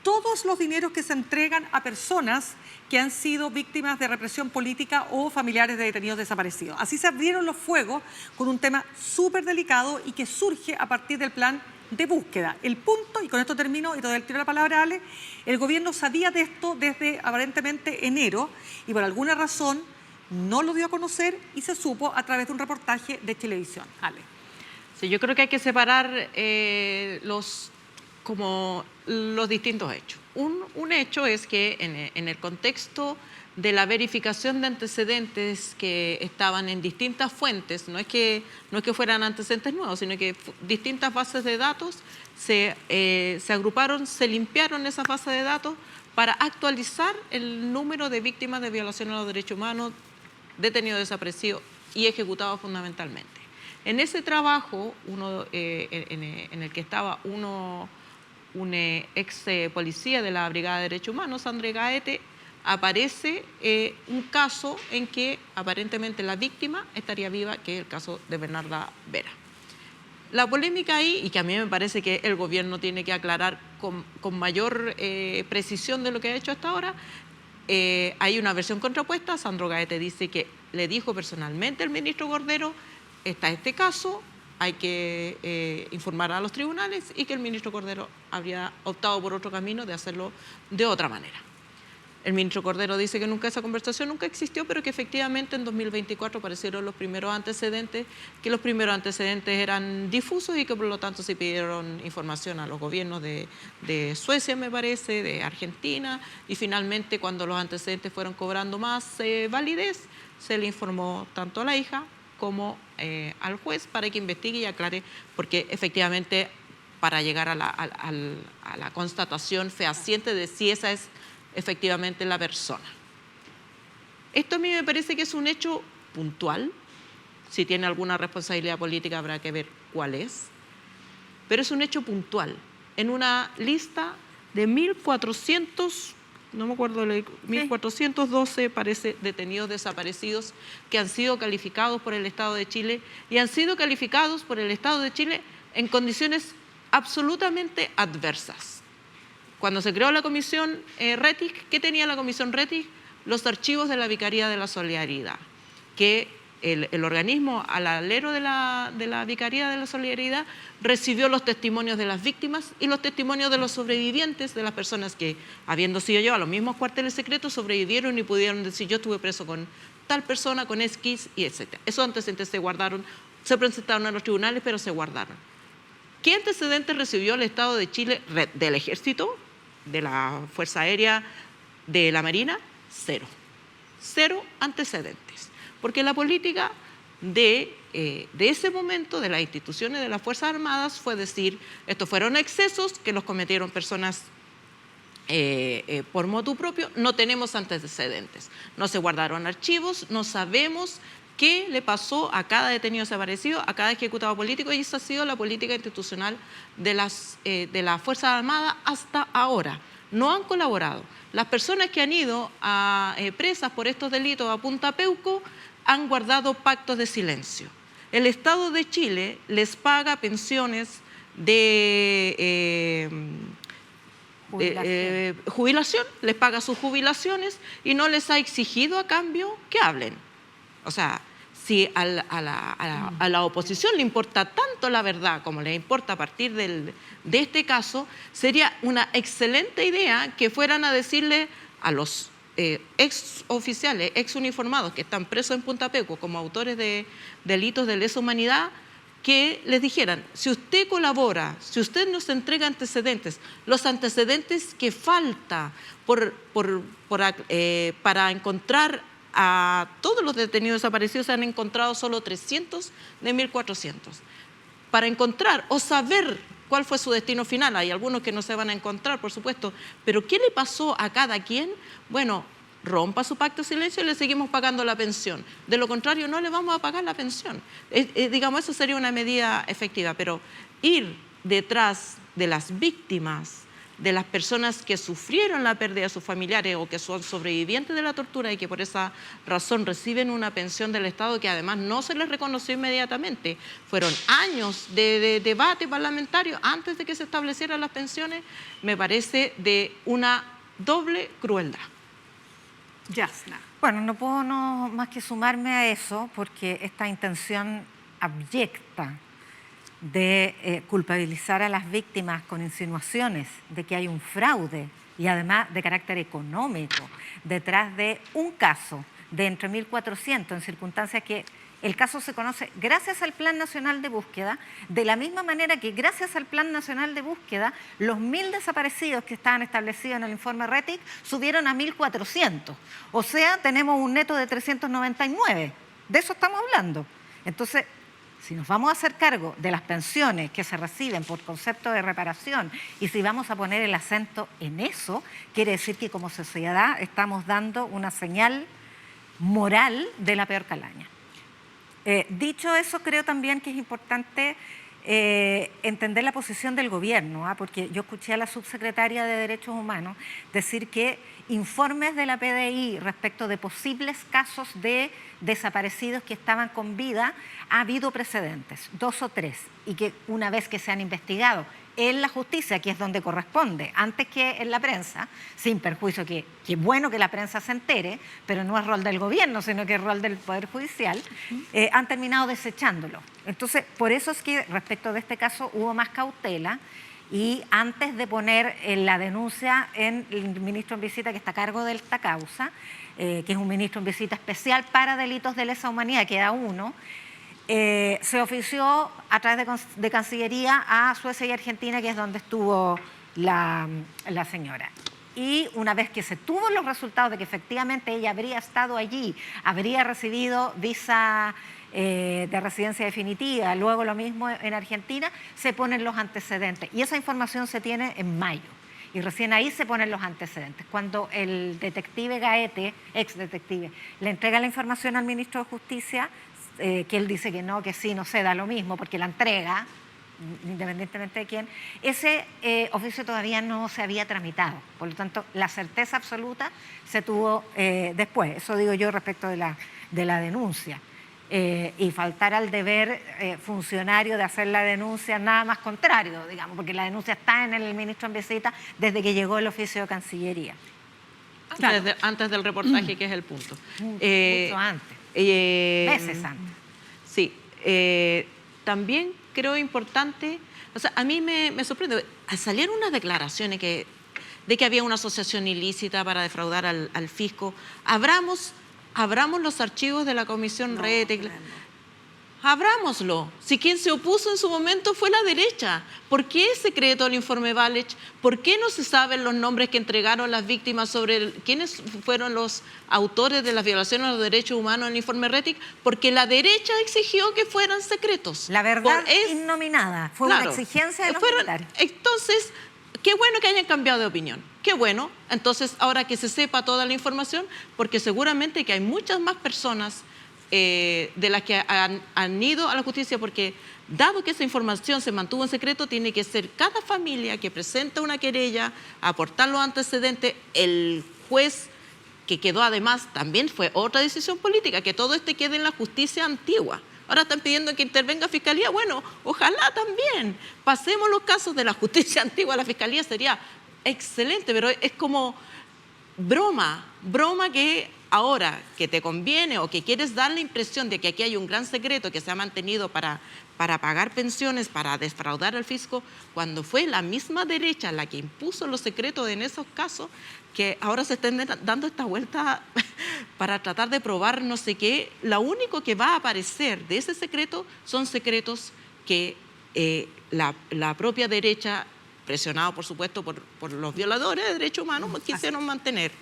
todos los dineros que se entregan a personas que han sido víctimas de represión política o familiares de detenidos desaparecidos. Así se abrieron los fuegos con un tema súper delicado y que surge a partir del plan de búsqueda. El punto, y con esto termino y te doy el tiro la palabra, Ale, el gobierno sabía de esto desde aparentemente enero y por alguna razón no lo dio a conocer y se supo a través de un reportaje de Televisión. Ale. Sí, yo creo que hay que separar los distintos hechos. Un hecho es que en el contexto de la verificación de antecedentes que estaban en distintas fuentes, no es que fueran antecedentes nuevos, sino que distintas bases de datos se agruparon, se limpiaron esas bases de datos para actualizar el número de víctimas de violación a los derechos humanos, detenidos desaparecidos y ejecutados fundamentalmente. En ese trabajo, en el que estaba un ex policía de la Brigada de Derechos Humanos, André Gaete, aparece un caso en que aparentemente la víctima estaría viva, que es el caso de Bernarda Vera. La polémica ahí, y que a mí me parece que el gobierno tiene que aclarar con mayor precisión de lo que ha hecho hasta ahora, hay una versión contrapuesta. Sandro Gaete dice que le dijo personalmente al ministro Cordero, está este caso, hay que informar a los tribunales, y que el ministro Cordero habría optado por otro camino de hacerlo de otra manera. El ministro Cordero dice que esa conversación nunca existió, pero que efectivamente en 2024 aparecieron los primeros antecedentes, que los primeros antecedentes eran difusos y que por lo tanto se pidieron información a los gobiernos de Suecia, me parece, de Argentina, y finalmente cuando los antecedentes fueron cobrando más validez, se le informó tanto a la hija como al juez para que investigue y aclare, porque efectivamente para llegar a la constatación fehaciente de si esa es efectivamente la persona. Esto a mí me parece que es un hecho puntual. Si tiene alguna responsabilidad política habrá que ver cuál es, pero es un hecho puntual en una lista de 1.400, no me acuerdo, 1.412 parece detenidos desaparecidos que han sido calificados por el Estado de Chile, y han sido calificados por el Estado de Chile en condiciones absolutamente adversas. Cuando se creó la comisión Rettig, ¿qué tenía la comisión Rettig? Los archivos de la Vicaría de la Solidaridad, que el organismo al alero de la Vicaría de la Solidaridad recibió los testimonios de las víctimas y los testimonios de los sobrevivientes, de las personas que, habiendo sido llevados a los mismos cuarteles secretos, sobrevivieron y pudieron decir: yo estuve preso con tal persona, con X, y etc. Esos antecedentes se guardaron se presentaron a los tribunales, pero se guardaron. ¿Qué antecedentes recibió el Estado de Chile del Ejército, de la Fuerza Aérea, de la Marina? Cero. Cero antecedentes. Porque la política de ese momento de las instituciones de las Fuerzas Armadas fue decir, estos fueron excesos que los cometieron personas por motu propio, no tenemos antecedentes. No se guardaron archivos, no sabemos qué le pasó a cada detenido desaparecido, a cada ejecutado político, y esa ha sido la política institucional de las Fuerzas Armadas hasta ahora. No han colaborado. Las personas que han ido presas por estos delitos a Punta Peuco han guardado pactos de silencio. El Estado de Chile les paga pensiones de jubilación, les paga sus jubilaciones y no les ha exigido a cambio que hablen. O sea, si a la oposición le importa tanto la verdad como le importa a partir de este caso, sería una excelente idea que fueran a decirle a los ex oficiales, ex uniformados que están presos en Punta Peuco como autores de delitos de lesa humanidad, que les dijeran, si usted colabora, si usted nos entrega antecedentes, los antecedentes que falta para encontrar a todos los detenidos desaparecidos, se han encontrado solo 300 de 1.400. Para encontrar o saber cuál fue su destino final, hay algunos que no se van a encontrar, por supuesto, pero ¿qué le pasó a cada quien? Bueno, rompa su pacto de silencio y le seguimos pagando la pensión. De lo contrario, no le vamos a pagar la pensión. Digamos, eso sería una medida efectiva, pero ir detrás de las víctimas, de las personas que sufrieron la pérdida de sus familiares o que son sobrevivientes de la tortura y que por esa razón reciben una pensión del Estado que además no se les reconoció inmediatamente. Fueron años de debate parlamentario antes de que se establecieran las pensiones, me parece de una doble crueldad. Yasna. Bueno, no puedo más que sumarme a eso porque esta intención abyecta de culpabilizar a las víctimas con insinuaciones de que hay un fraude y además de carácter económico detrás de un caso de entre 1.400 en circunstancias que el caso se conoce gracias al Plan Nacional de Búsqueda, de la misma manera que gracias al Plan Nacional de Búsqueda los 1.000 desaparecidos que estaban establecidos en el informe RETIC subieron a 1.400. O sea, tenemos un neto de 399. De eso estamos hablando. Entonces, si nos vamos a hacer cargo de las pensiones que se reciben por concepto de reparación y si vamos a poner el acento en eso, quiere decir que como sociedad estamos dando una señal moral de la peor calaña. Dicho eso, creo también que es importante entender la posición del gobierno, porque yo escuché a la subsecretaria de Derechos Humanos decir que informes de la PDI respecto de posibles casos de desaparecidos que estaban con vida, ha habido precedentes, 2 o 3, y que una vez que se han investigado en la justicia, que es donde corresponde, antes que en la prensa, sin perjuicio que bueno que la prensa se entere, pero no es rol del gobierno, sino que es rol del Poder Judicial, han terminado desechándolo. Entonces, por eso es que respecto de este caso hubo más cautela y antes de poner la denuncia en el ministro en visita que está a cargo de esta causa, que es un ministro en visita especial para delitos de lesa humanidad, queda uno, se ofició a través de Cancillería a Suecia y Argentina, que es donde estuvo la señora. Y una vez que se tuvo los resultados de que efectivamente ella habría estado allí, habría recibido visa de residencia definitiva, luego lo mismo en Argentina, se ponen los antecedentes. Y esa información se tiene en mayo. Y recién ahí se ponen los antecedentes. Cuando el detective Gaete, ex detective, le entrega la información al ministro de Justicia, que él dice que no, que sí, no sé, da lo mismo, porque la entrega, independientemente de quién, ese oficio todavía no se había tramitado. Por lo tanto, la certeza absoluta se tuvo después. Eso digo yo respecto de la denuncia. Y faltar al deber funcionario de hacer la denuncia, nada más contrario, digamos, porque la denuncia está en el ministro en visita desde que llegó el oficio de Cancillería. Antes del reportaje, que es el punto. Mucho antes. Meses antes. Sí. También creo importante, o sea, a mí me sorprende, salieron unas declaraciones de que había una asociación ilícita para defraudar al fisco. Abramos los archivos de la Comisión RETIC. abrámoslo. Si quien se opuso en su momento fue la derecha, ¿por qué es secreto el informe Walech? ¿Por qué no se saben los nombres que entregaron las víctimas sobre quiénes fueron los autores de las violaciones a los derechos humanos en el informe Rettig? Porque la derecha exigió que fueran secretos. La verdad innominada. Fue una exigencia de los militares. Entonces, qué bueno que hayan cambiado de opinión. Qué bueno. Entonces, ahora que se sepa toda la información, porque seguramente que hay muchas más personas de las que han ido a la justicia, porque dado que esa información se mantuvo en secreto, tiene que ser cada familia que presenta una querella, aportar los antecedentes, el juez, que quedó además, también fue otra decisión política, que todo quede en la justicia antigua. Ahora están pidiendo que intervenga Fiscalía. Bueno, ojalá también. Pasemos los casos de la justicia antigua a la Fiscalía, sería excelente, pero es como broma que ahora que te conviene o que quieres dar la impresión de que aquí hay un gran secreto que se ha mantenido para pagar pensiones, para defraudar al fisco, cuando fue la misma derecha la que impuso los secretos en esos casos, que ahora se estén dando esta vuelta para tratar de probar no sé qué. Lo único que va a aparecer de ese secreto son secretos que la propia derecha, presionado por supuesto por los violadores de derechos humanos, quisieron mantener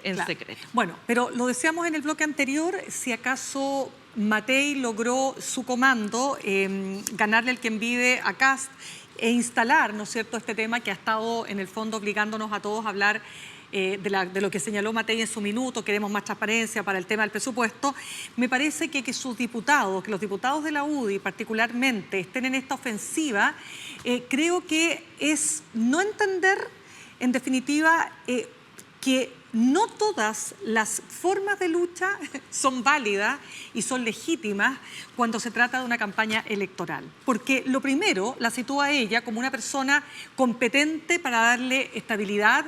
en secreto. Bueno, pero lo decíamos en el bloque anterior, si acaso Matei logró su comando, ganarle el quien vive a Kast e instalar, ¿no es cierto?, este tema que ha estado en el fondo obligándonos a todos a hablar de lo que señaló Matei en su minuto, queremos más transparencia para el tema del presupuesto. Me parece que sus diputados, que los diputados de la UDI particularmente estén en esta ofensiva, creo que es no entender, en definitiva, que no todas las formas de lucha son válidas y son legítimas cuando se trata de una campaña electoral. Porque lo primero la sitúa a ella como una persona competente para darle estabilidad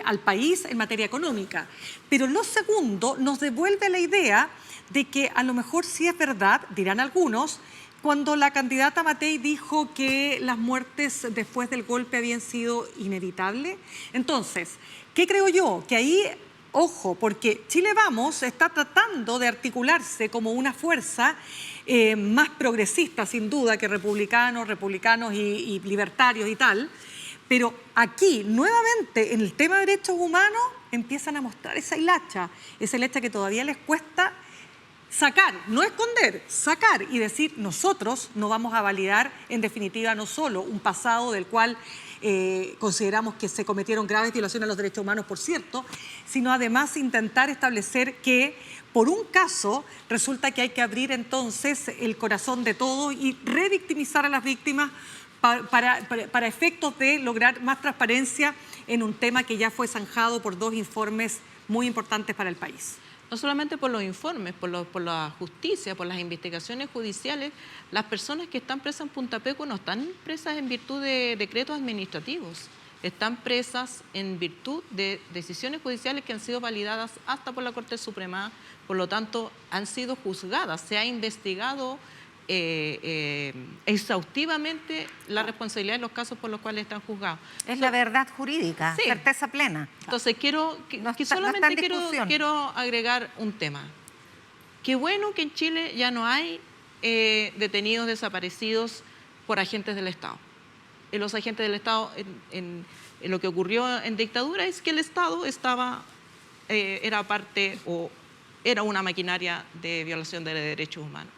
al país en materia económica. Pero lo segundo nos devuelve la idea de que a lo mejor sí es verdad, dirán algunos, cuando la candidata Matei dijo que las muertes después del golpe habían sido inevitables. Entonces, ¿qué creo yo? Que ahí, ojo, porque Chile Vamos está tratando de articularse como una fuerza más progresista, sin duda, que republicanos y libertarios y tal. Pero aquí, nuevamente, en el tema de derechos humanos, empiezan a mostrar esa hilacha que todavía les cuesta sacar, no esconder, sacar y decir, nosotros no vamos a validar, en definitiva, no solo un pasado del cual consideramos que se cometieron graves violaciones a los derechos humanos, por cierto, sino además intentar establecer que por un caso resulta que hay que abrir entonces el corazón de todos y revictimizar a las víctimas para efectos de lograr más transparencia en un tema que ya fue zanjado por dos informes muy importantes para el país. No solamente por los informes, por la justicia, por las investigaciones judiciales, las personas que están presas en Punta Peco no están presas en virtud de decretos administrativos, están presas en virtud de decisiones judiciales que han sido validadas hasta por la Corte Suprema, por lo tanto han sido juzgadas, se ha investigado exhaustivamente la responsabilidad de los casos por los cuales están juzgados. Es la verdad jurídica, sí. Certeza plena. Entonces quiero agregar un tema. Qué bueno que en Chile ya no hay detenidos desaparecidos por agentes del Estado. Los agentes del Estado, en lo que ocurrió en dictadura, es que el Estado era parte o era una maquinaria de violación de derechos humanos.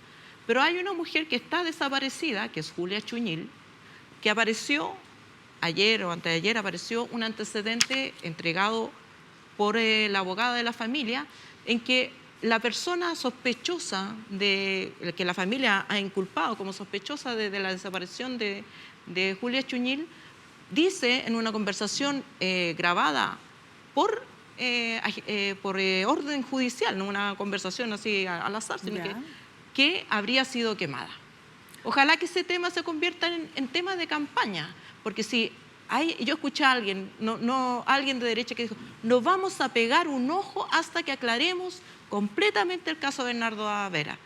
Pero hay una mujer que está desaparecida, que es Julia Chuñil, que apareció ayer o anteayer, apareció un antecedente entregado por la abogada de la familia, en que la persona sospechosa, que la familia ha inculpado como sospechosa de la desaparición de Julia Chuñil, dice en una conversación grabada por orden judicial, no una conversación así al azar, sino que habría sido quemada. Ojalá que ese tema se convierta en tema de campaña, porque si yo escuché a alguien, alguien de derecha que dijo, nos vamos a pegar un ojo hasta que aclaremos completamente el caso de Bernardo Avera.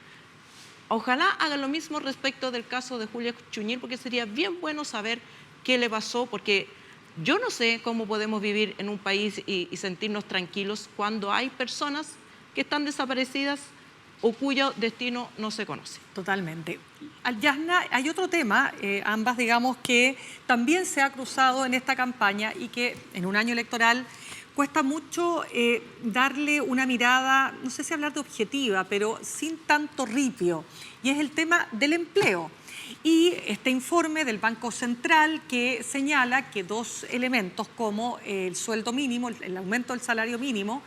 Ojalá hagan lo mismo respecto del caso de Julia Chuñil, porque sería bien bueno saber qué le pasó, porque yo no sé cómo podemos vivir en un país y sentirnos tranquilos cuando hay personas que están desaparecidas o cuyo destino no se conoce. Totalmente. Yasna, hay otro tema, ambas digamos que también se ha cruzado en esta campaña y que en un año electoral cuesta mucho darle una mirada, no sé si hablar de objetiva, pero sin tanto ripio, y es el tema del empleo. Y este informe del Banco Central que señala que dos elementos como el sueldo mínimo, el aumento del salario mínimo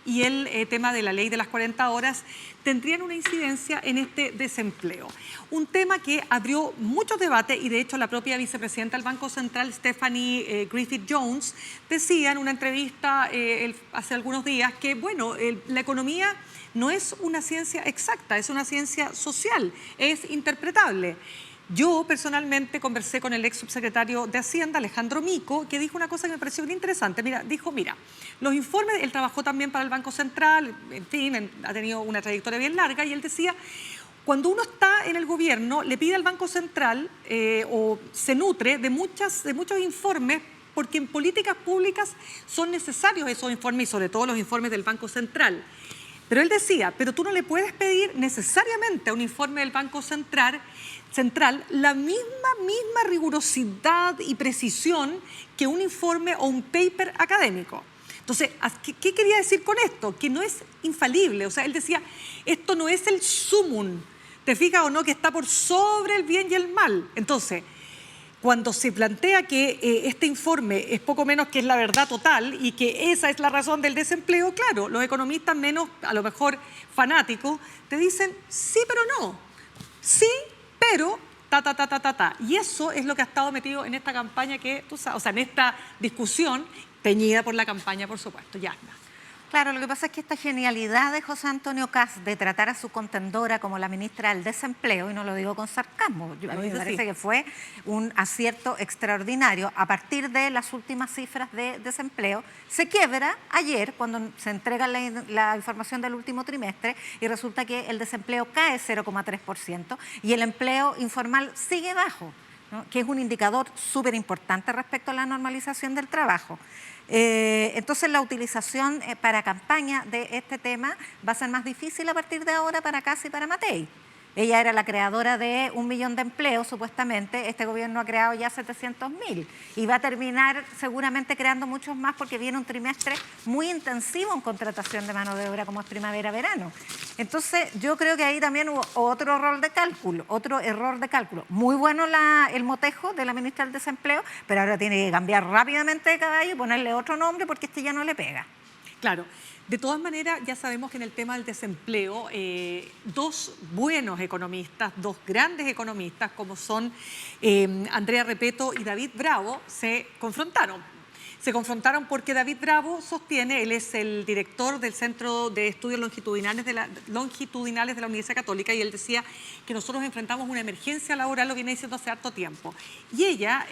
y el tema de la ley de las 40 horas tendrían una incidencia en este desempleo. Un tema que abrió muchos debates y de hecho la propia vicepresidenta del Banco Central, Stephanie Griffith-Jones, decía en una entrevista hace algunos días que, bueno, la economía no es una ciencia exacta, es una ciencia social, es interpretable. Yo personalmente conversé con el ex subsecretario de Hacienda, Alejandro Mico, que dijo una cosa que me pareció bien interesante. Dijo, los informes, él trabajó también para el Banco Central, en fin, ha tenido una trayectoria bien larga, y él decía, cuando uno está en el gobierno, le pide al Banco Central o se nutre de muchos informes, porque en políticas públicas son necesarios esos informes y sobre todo los informes del Banco Central. Pero él decía, pero tú no le puedes pedir necesariamente a un informe del Banco Central la misma rigurosidad y precisión que un informe o un paper académico. Entonces, ¿qué quería decir con esto? Que no es infalible. O sea, él decía, esto no es el sumum, ¿te fijas o no? Que está por sobre el bien y el mal. Entonces, cuando se plantea que este informe es poco menos que es la verdad total y que esa es la razón del desempleo, claro, los economistas menos, a lo mejor fanáticos, te dicen sí, pero no. Sí, pero ta. Y eso es lo que ha estado metido en esta campaña que tú sabes, o sea, en esta discusión teñida por la campaña, por supuesto. Yasna. Claro, lo que pasa es que esta genialidad de José Antonio Kast de tratar a su contendora como la ministra del Desempleo, y no lo digo con sarcasmo, a mí me parece que fue un acierto extraordinario. A partir de las últimas cifras de desempleo, se quiebra ayer cuando se entrega la información del último trimestre y resulta que el desempleo cae 0,3% y el empleo informal sigue bajo, ¿no? Que es un indicador súper importante respecto a la normalización del trabajo. Entonces la utilización para campaña de este tema va a ser más difícil a partir de ahora para Kast y para Matei. Ella era la creadora de 1 millón de empleos, supuestamente. Este gobierno ha creado ya 700.000 y va a terminar seguramente creando muchos más porque viene un trimestre muy intensivo en contratación de mano de obra como es primavera-verano. Entonces yo creo que ahí también hubo otro error de cálculo. Muy bueno el motejo de la ministra del Desempleo, pero ahora tiene que cambiar rápidamente de caballo y ponerle otro nombre porque este ya no le pega. Claro. De todas maneras, ya sabemos que en el tema del desempleo, dos buenos economistas, dos grandes economistas, como son Andrea Repetto y David Bravo, se confrontaron. Se confrontaron porque David Bravo sostiene, él es el director del Centro de Estudios Longitudinales de la Universidad Católica, y él decía que nosotros enfrentamos una emergencia laboral, lo viene diciendo hace harto tiempo. Y ella,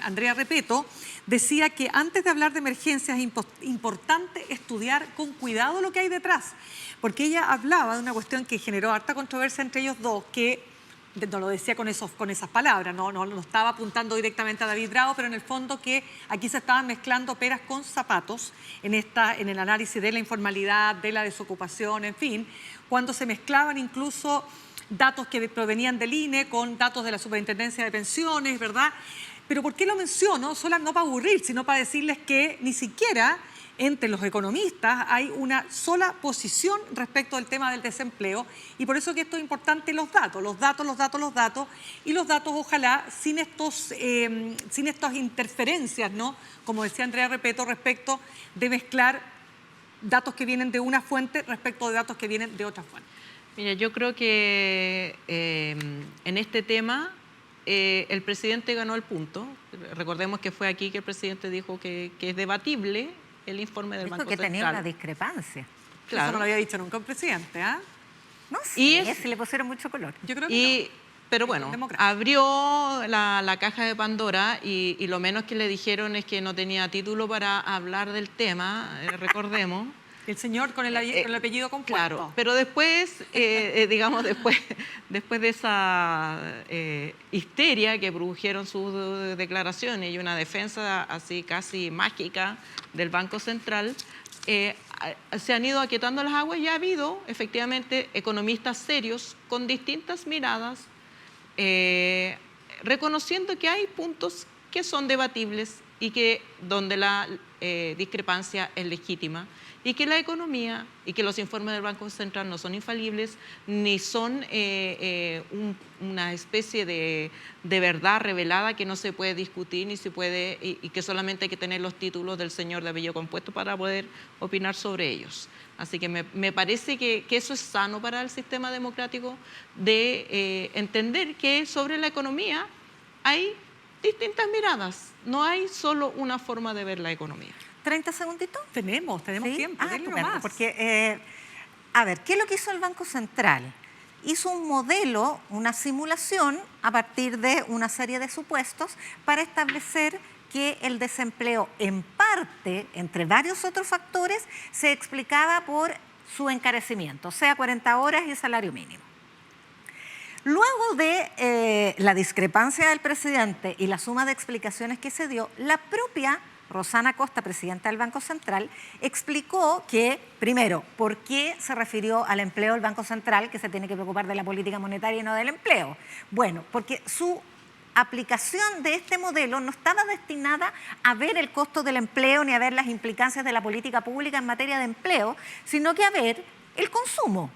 Andrea Repetto, decía que antes de hablar de emergencias es importante estudiar con cuidado lo que hay detrás, porque ella hablaba de una cuestión que generó harta controversia entre ellos dos, que no lo decía con esas palabras, no estaba apuntando directamente a David Bravo, pero en el fondo que aquí se estaban mezclando peras con zapatos en el análisis de la informalidad, de la desocupación, en fin, cuando se mezclaban incluso datos que provenían del INE con datos de la Superintendencia de Pensiones, ¿verdad? Pero ¿por qué lo menciono? No para aburrir, sino para decirles que ni siquiera entre los economistas hay una sola posición respecto al tema del desempleo, y por eso que esto es importante, los datos, y los datos ojalá sin estas interferencias, ¿no? Como decía Andrea Repetto, respecto de mezclar datos que vienen de una fuente respecto de datos que vienen de otra fuente. Mira, yo creo que en este tema el presidente ganó el punto. Recordemos que fue aquí que el presidente dijo que es debatible el informe del Banco Central. Que tenía una discrepancia. Claro. Eso no lo había dicho nunca el presidente, ¿ah? No sé, si le pusieron mucho color. Yo creo que no. Pero bueno, abrió la caja de Pandora y lo menos que le dijeron es que no tenía título para hablar del tema, recordemos. El señor con el apellido compuesto. Claro, pero después, digamos, después de esa histeria que produjeron sus declaraciones y una defensa así casi mágica del Banco Central, se han ido aquietando las aguas y ha habido efectivamente economistas serios con distintas miradas, reconociendo que hay puntos que son debatibles y que donde la discrepancia es legítima, y que la economía y que los informes del Banco Central no son infalibles ni son una especie de verdad revelada que no se puede discutir ni se puede, y que solamente hay que tener los títulos del señor de apellido compuesto para poder opinar sobre ellos. Así que me parece que eso es sano para el sistema democrático, de entender que sobre la economía hay distintas miradas, no hay solo una forma de ver la economía. 30 segunditos. Tenemos ¿Sí? tiempo, denle Estupendo, nomás. porque, a ver, ¿qué es lo que hizo el Banco Central? Hizo un modelo, una simulación a partir de una serie de supuestos para establecer que el desempleo, en parte, entre varios otros factores, se explicaba por su encarecimiento, o sea, 40 horas y salario mínimo. Luego de la discrepancia del presidente y la suma de explicaciones que se dio, la propia Rosana Costa, presidenta del Banco Central, explicó que, primero, por qué se refirió al empleo del Banco Central, que se tiene que preocupar de la política monetaria y no del empleo. Bueno, porque su aplicación de este modelo no estaba destinada a ver el costo del empleo ni a ver las implicancias de la política pública en materia de empleo, sino que a ver el consumo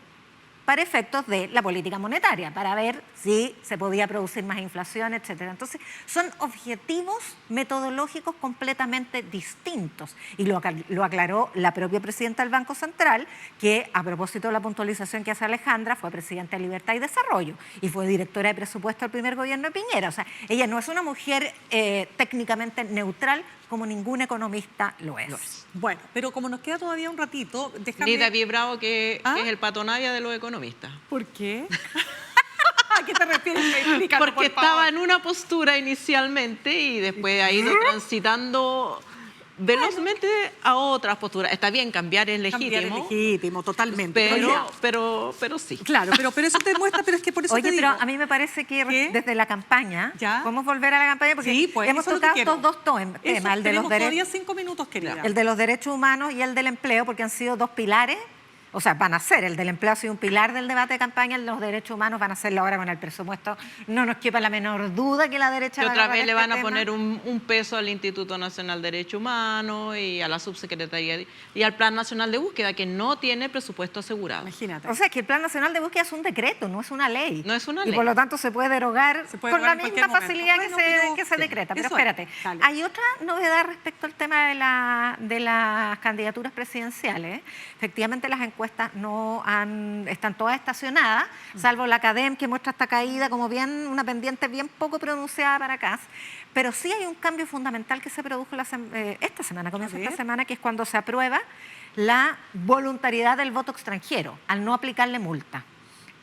para efectos de la política monetaria, para ver si se podía producir más inflación, etcétera. Entonces, son objetivos metodológicos completamente distintos. Y lo aclaró la propia presidenta del Banco Central, que a propósito de la puntualización que hace Alejandra, fue presidenta de Libertad y Desarrollo y fue directora de presupuesto del primer gobierno de Piñera. O sea, ella no es una mujer técnicamente neutral, como ningún economista lo es. Bueno, pero como nos queda todavía un ratito, déjame... Ni David Bravo, que ¿Ah? es el patonavia de los economistas. ¿Por qué? ¿A qué te refieres? Explícalo, Porque por estaba favor. en una postura inicialmente y después ha ido transitando velozmente a otras posturas. Está bien, cambiar es Cambiar legítimo, es legítimo, totalmente. pero sí. Claro, pero eso te demuestra, pero es que por eso Oye, te pero digo. a mí me parece que ¿Qué? desde la campaña, ¿Ya? podemos volver a la campaña porque Sí, pues, hemos eso es lo que tocado quiero. estos dos temas, el de los Tenemos todavía derechos, 5 minutos, querida. el de los derechos humanos y el del empleo, porque han sido dos pilares, o sea, van a ser, el del empleo ha sido un pilar del debate de campaña, el de los derechos humanos van a serlo ahora con el presupuesto. No nos quepa la menor duda que la derecha Que va a otra agarrar vez le este van a tema. poner un peso al Instituto Nacional de Derechos Humanos y a la Subsecretaría y al Plan Nacional de Búsqueda, que no tiene presupuesto asegurado. Imagínate. O sea, que el Plan Nacional de Búsqueda es un decreto, no es una ley. No es una Y ley. por lo tanto se puede derogar Se puede con derogar la en misma cualquier facilidad momento. que, Bueno, que se sí, decreta. Pero eso es. espérate, Dale. hay otra novedad respecto al tema de las candidaturas presidenciales. Efectivamente, las encuestas están todas estacionadas, salvo la CADEM, que muestra esta caída como bien una pendiente bien poco pronunciada para acá. Pero sí hay un cambio fundamental que se produjo esta semana, comienza esta semana, que es cuando se aprueba la voluntariedad del voto extranjero, al no aplicarle multa.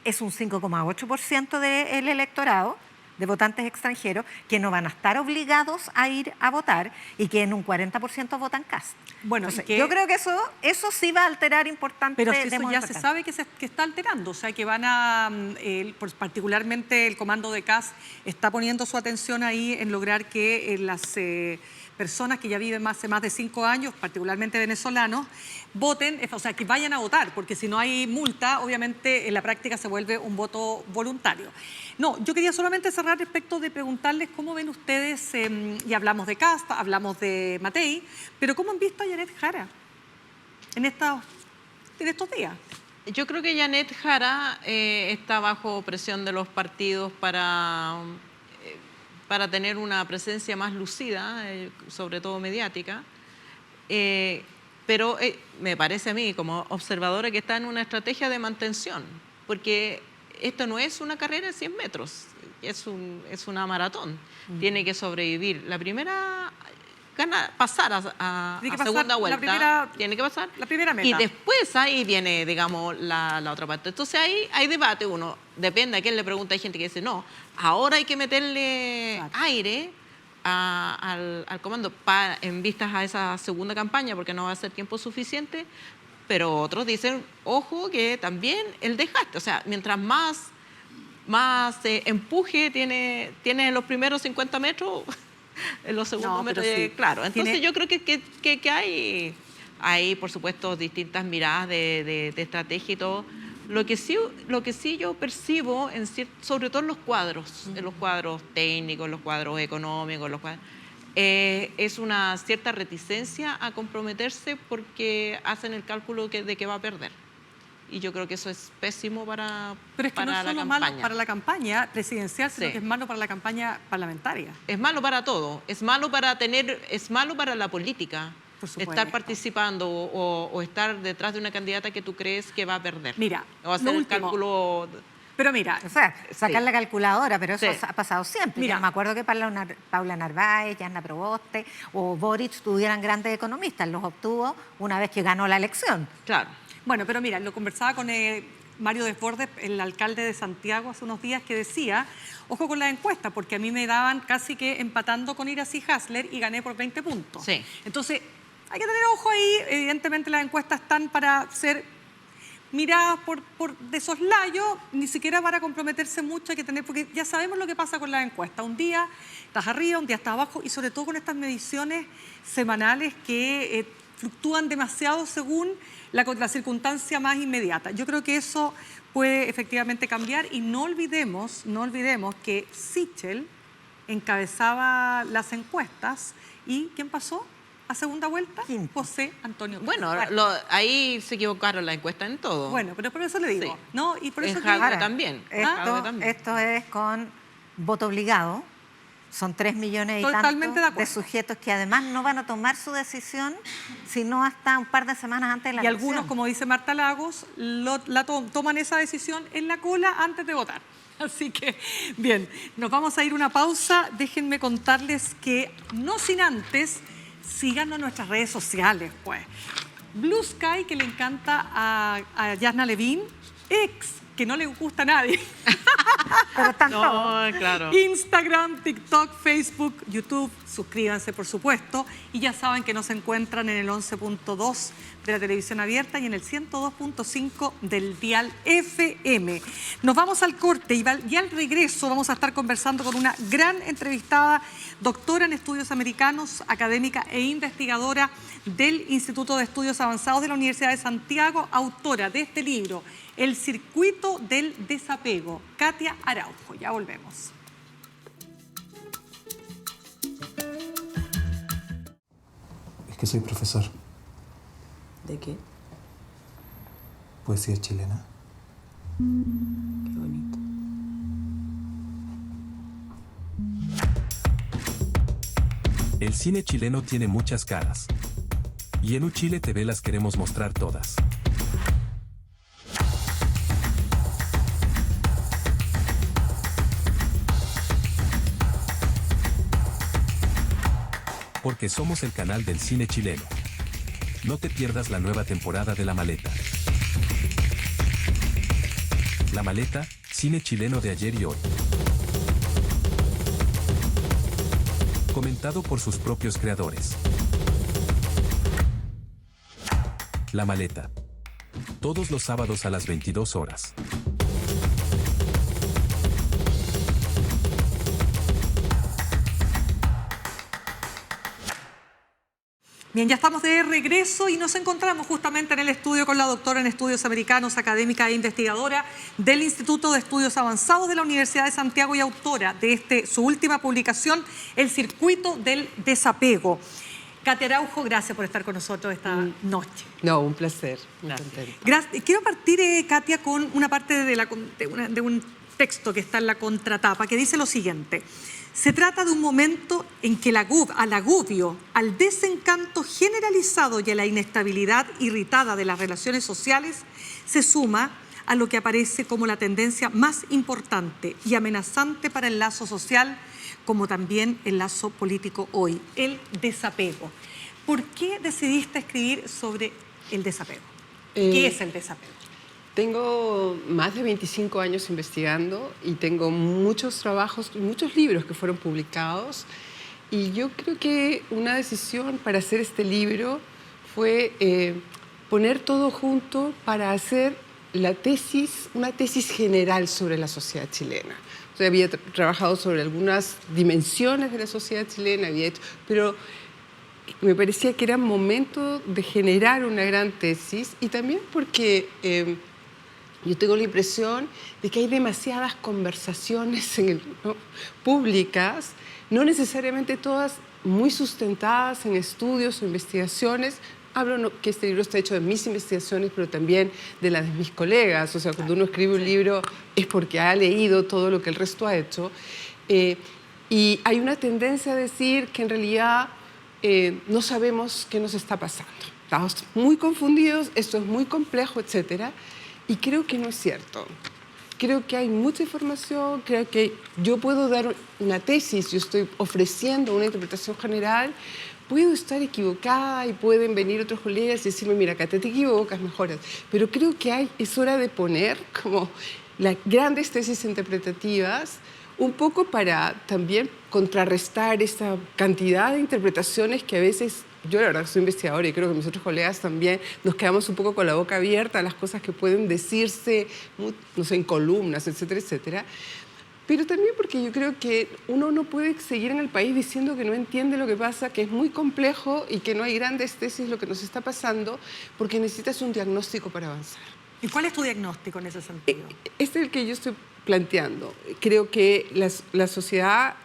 Es un 5,8% del electorado de votantes extranjeros que no van a estar obligados a ir a votar y que en un 40% votan CAS. Bueno, Entonces, y que- yo creo que eso sí va a alterar importante. Pero si de eso modo ya se importante. sabe que está alterando, o sea que van a, pues, particularmente el comando de CAS está poniendo su atención ahí en lograr que las personas que ya viven hace más de 5 años, particularmente venezolanos, voten, o sea, que vayan a votar, porque si no hay multa, obviamente en la práctica se vuelve un voto voluntario. No, yo quería solamente cerrar respecto de preguntarles cómo ven ustedes, y hablamos de CAS, hablamos de Matei, pero cómo han visto a Janet Jara en estos días. Yo creo que Janet Jara está bajo presión de los partidos para tener una presencia más lucida, sobre todo mediática, pero me parece a mí, como observadora, que está en una estrategia de mantención, porque esto no es una carrera de 100 metros, es una maratón, tiene que sobrevivir. La primera... pasar a Tiene que pasar segunda la vuelta, primera- tiene que pasar la primera meta. y después ahí viene, digamos, la otra parte. Entonces ahí hay debate, uno depende a quién le pregunta. Hay gente que dice, no, ahora hay que meterle aire al comando en vistas a esa segunda campaña porque no va a ser tiempo suficiente, pero otros dicen, ojo, que también el desgaste, o sea, mientras más empuje tiene en los primeros 50 metros, en los segundos No, pero metros, sí. claro. Entonces Tiene- yo creo que hay, por supuesto, distintas miradas de estrategia y todo. Lo que sí yo percibo, sobre todo en los cuadros técnicos, en los cuadros económicos, es una cierta reticencia a comprometerse porque hacen el cálculo de que va a perder. Y yo creo que eso es pésimo para Pero es que no es solo malo para la campaña presidencial, sino que es malo para la campaña parlamentaria. Es malo para todo. Es malo para la política. Estar participando o estar detrás de una candidata que tú crees que va a perder. Mira, o hacer el cálculo. Pero mira, o sea, sacar la calculadora, pero eso ha pasado siempre. Mira, yo me acuerdo que Paula Narváez, Jasna Proboste o Boric tuvieran grandes economistas, los obtuvo una vez que ganó la elección. Claro. Bueno, pero mira, lo conversaba con Mario Desbordes, el alcalde de Santiago, hace unos días, que decía, ojo con la encuesta, porque a mí me daban casi que empatando con Iracy Hasler y gané por 20 puntos. Sí. Entonces, hay que tener ojo ahí. Evidentemente las encuestas están para ser miradas de soslayo, ni siquiera para comprometerse mucho hay que tener, porque ya sabemos lo que pasa con las encuestas. Un día estás arriba, un día estás abajo, y sobre todo con estas mediciones semanales que fluctúan demasiado según la circunstancia más inmediata. Yo creo que eso puede efectivamente cambiar, y no olvidemos que Sichel encabezaba las encuestas y ¿quién pasó a segunda vuelta? José Antonio Caz. Bueno, ahí se equivocaron la encuesta en todo. Bueno, pero por eso le digo, sí. ¿no? Y por eso en Jadwe también. Esto es con voto obligado. Son 3 millones y totalmente tantos de sujetos que además no van a tomar su decisión sino hasta un par de semanas antes de la elección. Y algunos, como dice Marta Lagos, toman esa decisión en la cola antes de votar. Así que, bien, nos vamos a ir a una pausa. Déjenme contarles que, no sin antes, síganos en nuestras redes sociales, pues. Blue Sky, que le encanta a Jasna Levin, X, que no le gusta a nadie. Pero están todos. Claro. Instagram, TikTok, Facebook, YouTube. Suscríbanse, por supuesto. Y ya saben que nos encuentran en el 11.2 de la televisión abierta y en el 102.5 del dial FM. Nos vamos al corte y al regreso vamos a estar conversando con una gran entrevistada, doctora en estudios americanos, académica e investigadora del Instituto de Estudios Avanzados de la Universidad de Santiago, autora de este libro, El circuito del desapego, Katia Araujo. Ya volvemos. Es que soy profesor. ¿De qué? Poesía chilena. Qué bonito. El cine chileno tiene muchas caras. Y en Uchile TV las queremos mostrar todas. Porque somos el canal del cine chileno. No te pierdas la nueva temporada de La Maleta. La Maleta, cine chileno de ayer y hoy. Comentado por sus propios creadores. La Maleta. Todos los sábados a las 22 horas. Bien, ya estamos de regreso y nos encontramos justamente en el estudio con la doctora en estudios americanos, académica e investigadora del Instituto de Estudios Avanzados de la Universidad de Santiago y autora de su última publicación, El circuito del desapego. Katia Araujo, gracias por estar con nosotros esta noche. No, un placer. Gracias. Quiero partir, Katia, con una parte de un texto que está en la contratapa, que dice lo siguiente. Se trata de un momento en que al agobio, al desencanto generalizado y a la inestabilidad irritada de las relaciones sociales se suma a lo que aparece como la tendencia más importante y amenazante para el lazo social, como también el lazo político hoy, el desapego. ¿Por qué decidiste escribir sobre el desapego? ¿Qué es el desapego? Tengo más de 25 años investigando y tengo muchos trabajos, muchos libros que fueron publicados. Y yo creo que una decisión para hacer este libro fue poner todo junto para hacer una tesis general sobre la sociedad chilena. O sea, había trabajado sobre algunas dimensiones de la sociedad chilena, pero me parecía que era momento de generar una gran tesis y también porque yo tengo la impresión de que hay demasiadas conversaciones públicas, no necesariamente todas muy sustentadas en estudios o investigaciones. Hablo que este libro está hecho de mis investigaciones, pero también de las de mis colegas. O sea, cuando uno escribe un libro es porque ha leído todo lo que el resto ha hecho. Y hay una tendencia a decir que en realidad no sabemos qué nos está pasando. Estamos muy confundidos, esto es muy complejo, etc. Y creo que no es cierto. Creo que hay mucha información, creo que yo puedo dar una tesis, yo estoy ofreciendo una interpretación general, puedo estar equivocada y pueden venir otros colegas y decirme, mira, acá te equivocas, mejoras. Pero creo que es hora de poner como las grandes tesis interpretativas un poco para también contrarrestar esta cantidad de interpretaciones que a veces, yo la verdad soy investigadora y creo que mis otros colegas también, nos quedamos un poco con la boca abierta a las cosas que pueden decirse, no sé, en columnas, etcétera, etcétera. Pero también porque yo creo que uno no puede seguir en el país diciendo que no entiende lo que pasa, que es muy complejo y que no hay grandes tesis lo que nos está pasando, porque necesitas un diagnóstico para avanzar. ¿Y cuál es tu diagnóstico en ese sentido? Este es el que yo estoy planteando. Creo que en la sociedad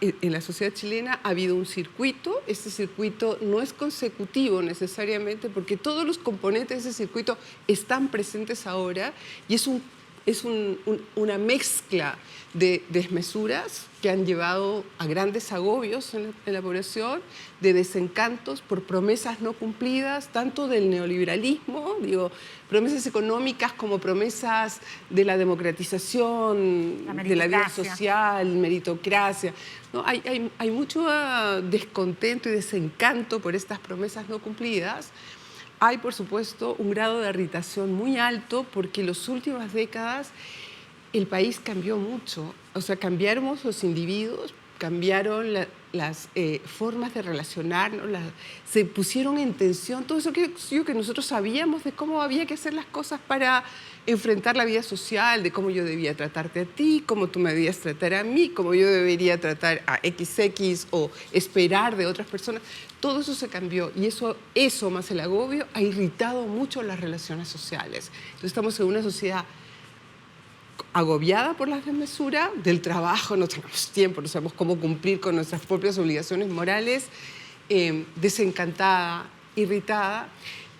chilena ha habido un circuito. Este circuito no es consecutivo necesariamente porque todos los componentes de ese circuito están presentes ahora y es una mezcla de desmesuras que han llevado a grandes agobios en la población, de desencantos por promesas no cumplidas, tanto del neoliberalismo, promesas económicas como promesas de la democratización de la vida social, meritocracia. ¿No? Hay mucho descontento y desencanto por estas promesas no cumplidas. Hay, por supuesto, un grado de irritación muy alto porque en las últimas décadas el país cambió mucho. O sea, cambiaron los individuos, cambiaron las formas de relacionarnos, se pusieron en tensión todo eso que nosotros sabíamos de cómo había que hacer las cosas para enfrentar la vida social, de cómo yo debía tratarte a ti, cómo tú me debías tratar a mí, cómo yo debería tratar a XX o esperar de otras personas. Todo eso se cambió y eso más el agobio ha irritado mucho las relaciones sociales. Entonces estamos en una sociedad agobiada por las desmesuras del trabajo, no tenemos tiempo, no sabemos cómo cumplir con nuestras propias obligaciones morales, desencantada, irritada.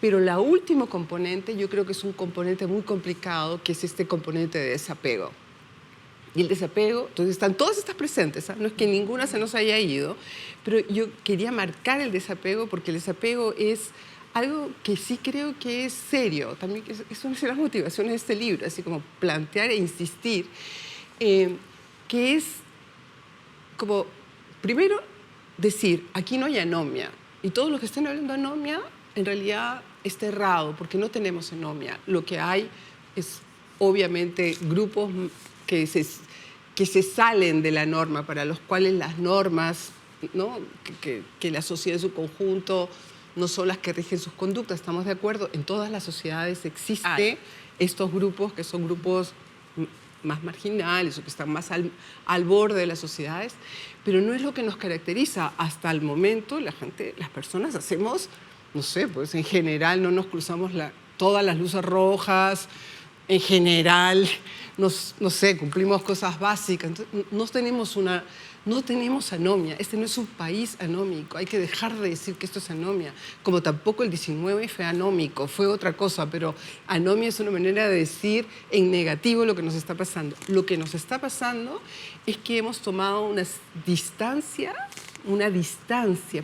Pero la último componente, yo creo que es un componente muy complicado, que es este componente de desapego. Y el desapego, entonces están todas estas presentes, ¿eh? No es que ninguna se nos haya ido, pero yo quería marcar el desapego porque el desapego es algo que sí creo que es serio, también es una de las motivaciones de este libro, así como plantear e insistir, que es como, primero, decir, aquí no hay anomia, y todos los que estén hablando de anomia, en realidad está errado, porque no tenemos anomia. Lo que hay es, obviamente, grupos que se salen de la norma, para los cuales las normas, ¿no? que la sociedad en su conjunto no son las que rigen sus conductas. Estamos de acuerdo, en todas las sociedades existen estos grupos que son grupos más marginales o que están más al borde de las sociedades, pero no es lo que nos caracteriza. Hasta el momento, las personas hacemos, no sé, pues en general no nos cruzamos todas las luces rojas, en general, no sé, cumplimos cosas básicas. Entonces, no tenemos anomia. Este no es un país anómico. Hay que dejar de decir que esto es anomia. Como tampoco el 19 fue anómico, fue otra cosa, pero anomia es una manera de decir en negativo lo que nos está pasando. Lo que nos está pasando es que hemos tomado una distancia,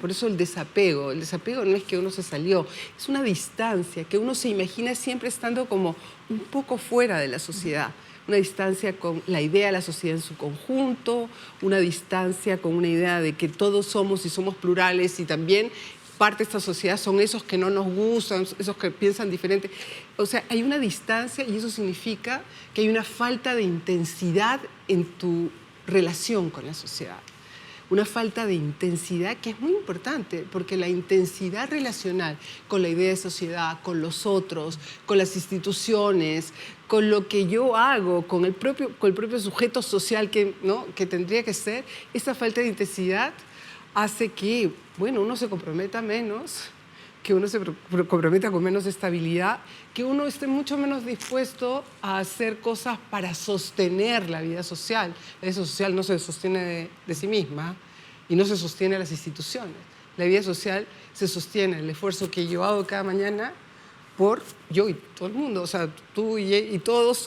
por eso el desapego. El desapego no es que uno se salió, es una distancia que uno se imagina siempre estando como un poco fuera de la sociedad. Una distancia con la idea de la sociedad en su conjunto, una distancia con una idea de que todos somos y somos plurales y también parte de esta sociedad son esos que no nos gustan, esos que piensan diferente. O sea, hay una distancia y eso significa que hay una falta de intensidad en tu relación con la sociedad. Una falta de intensidad que es muy importante, porque la intensidad relacional con la idea de sociedad, con los otros, con las instituciones, con lo que yo hago, con el propio sujeto social que tendría que ser, esa falta de intensidad hace que, bueno, uno se comprometa menos, que uno se comprometa con menos estabilidad, que uno esté mucho menos dispuesto a hacer cosas para sostener la vida social. La vida social no se sostiene de sí misma y no se sostiene a las instituciones. La vida social se sostiene el esfuerzo que yo hago cada mañana por yo y todo el mundo, o sea, tú y todos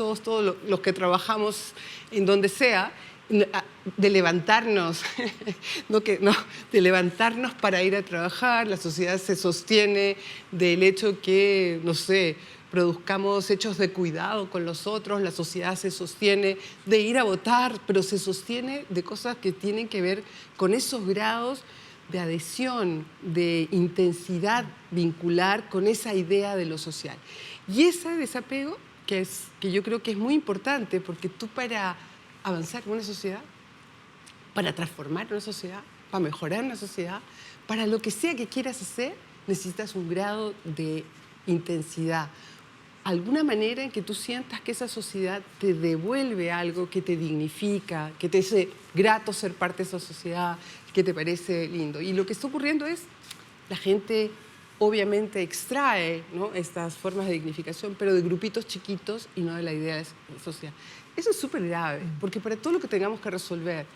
los que trabajamos en donde sea, de levantarnos, de levantarnos para ir a trabajar. La sociedad se sostiene del hecho que, no sé, produzcamos hechos de cuidado con los otros. La sociedad se sostiene de ir a votar, pero se sostiene de cosas que tienen que ver con esos grados de adhesión, de intensidad vincular con esa idea de lo social. Y ese desapego que yo creo que es muy importante, porque tú para avanzar en una sociedad, para transformar una sociedad, para mejorar una sociedad, para lo que sea que quieras hacer, necesitas un grado de intensidad, alguna manera en que tú sientas que esa sociedad te devuelve algo que te dignifica, que te hace grato ser parte de esa sociedad, que te parece lindo. Y lo que está ocurriendo es, la gente obviamente extrae, ¿no?, estas formas de dignificación, pero de grupitos chiquitos y no de la idea social. Eso es súper grave, porque para todo lo que tengamos que resolver,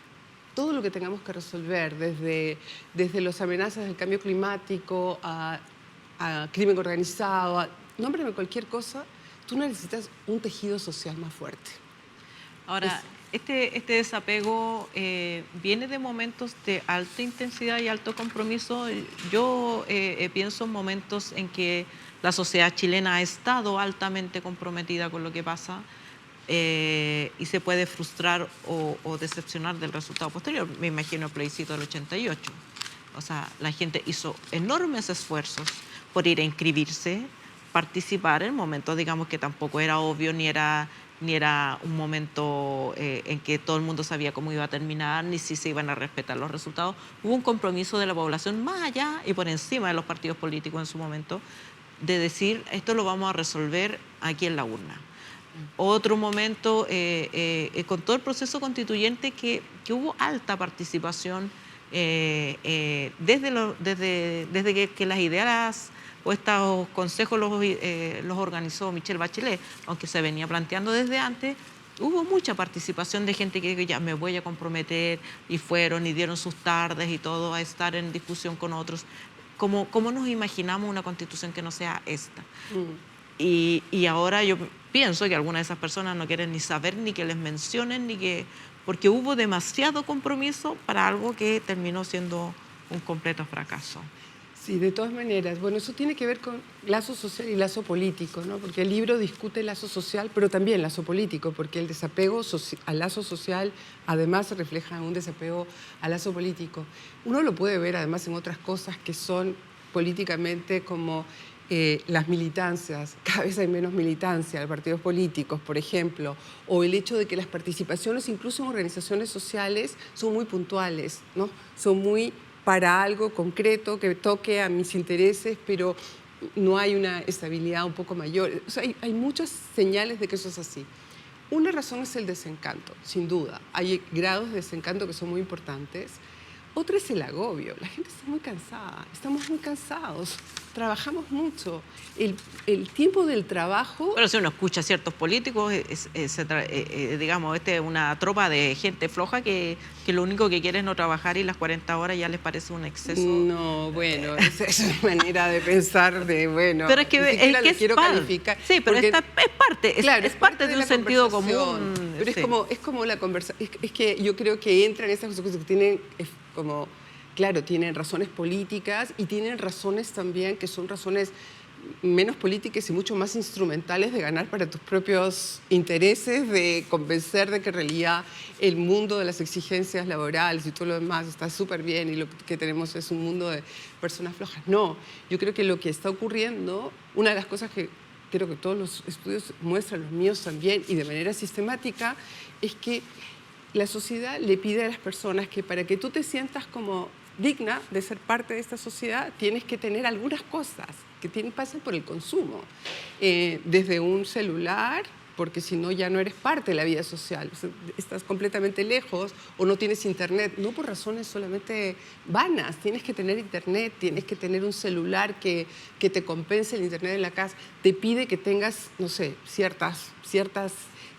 desde las amenazas del cambio climático a crimen organizado, nómbrame cualquier cosa, tú necesitas un tejido social más fuerte. Ahora, este desapego viene de momentos de alta intensidad y alto compromiso. Yo pienso en momentos en que la sociedad chilena ha estado altamente comprometida con lo que pasa y se puede frustrar o decepcionar del resultado posterior. Me imagino el plebiscito del 88. O sea, la gente hizo enormes esfuerzos por ir a inscribirse, participar en momentos, digamos, que tampoco era obvio, ni era un momento en que todo el mundo sabía cómo iba a terminar, ni si se iban a respetar los resultados. Hubo un compromiso de la población más allá y por encima de los partidos políticos en su momento, de decir, esto lo vamos a resolver aquí en la urna. Otro momento, con todo el proceso constituyente, que hubo alta participación desde que las ideas o estos consejos los organizó Michelle Bachelet, aunque se venía planteando desde antes. Hubo mucha participación de gente que dijo, ya me voy a comprometer, y fueron y dieron sus tardes y todo a estar en discusión con otros. ¿Cómo nos imaginamos una constitución que no sea esta? Y ahora yo pienso que algunas de esas personas no quieren ni saber, ni que les mencionen, porque hubo demasiado compromiso para algo que terminó siendo un completo fracaso. Sí, de todas maneras. Bueno, eso tiene que ver con lazo social y lazo político, ¿no? Porque el libro discute el lazo social, pero también lazo político, porque el desapego al lazo social además se refleja en un desapego al lazo político. Uno lo puede ver además en otras cosas que son políticamente como las militancias. Cada vez hay menos militancia de partidos políticos, por ejemplo, o el hecho de que las participaciones, incluso en organizaciones sociales, son muy puntuales, ¿no? Son muy para algo concreto que toque a mis intereses, pero no hay una estabilidad un poco mayor. O sea, hay muchas señales de que eso es así. Una razón es el desencanto, sin duda. Hay grados de desencanto que son muy importantes. Otra es el agobio. La gente está muy cansada, estamos muy cansados, trabajamos mucho. El tiempo del trabajo... Pero si uno escucha a ciertos políticos, digamos, es una tropa de gente floja que lo único que quiere es no trabajar y las 40 horas ya les parece un exceso. No, bueno, esa es una manera de pensar de, bueno... Pero es que quiero calificar. Sí, pero porque, es parte de un sentido común. Pero sí. es como la conversación. Es que yo creo que entran esas cosas que tienen como... Claro, tienen razones políticas y tienen razones también que son razones menos políticas y mucho más instrumentales de ganar para tus propios intereses, de convencer de que en realidad el mundo de las exigencias laborales y todo lo demás está súper bien y lo que tenemos es un mundo de personas flojas. No, yo creo que lo que está ocurriendo, una de las cosas que creo que todos los estudios muestran, los míos también, y de manera sistemática, es que la sociedad le pide a las personas que para que tú te sientas como digna de ser parte de esta sociedad, tienes que tener algunas cosas que pasan por el consumo. Desde un celular, porque si no ya no eres parte de la vida social. O sea, estás completamente lejos o no tienes internet, no por razones solamente vanas. Tienes que tener internet, tienes que tener un celular que te compense el internet en la casa. Te pide que tengas, no sé, ciertas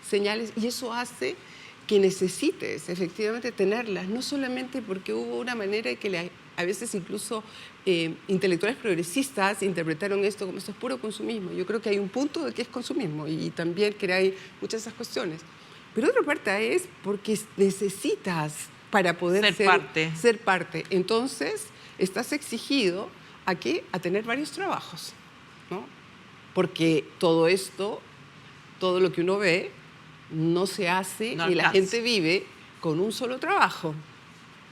señales, y eso hace que necesites efectivamente tenerlas, no solamente porque hubo una manera de que a veces incluso intelectuales progresistas interpretaron esto como esto es puro consumismo. Yo creo que hay un punto de que es consumismo y también que hay muchas de esas cuestiones. Pero otra parte es porque necesitas para poder ser parte. Entonces, estás exigido ¿a qué? A tener varios trabajos, ¿no? Porque todo esto, todo lo que uno ve, no se hace y la gente vive con un solo trabajo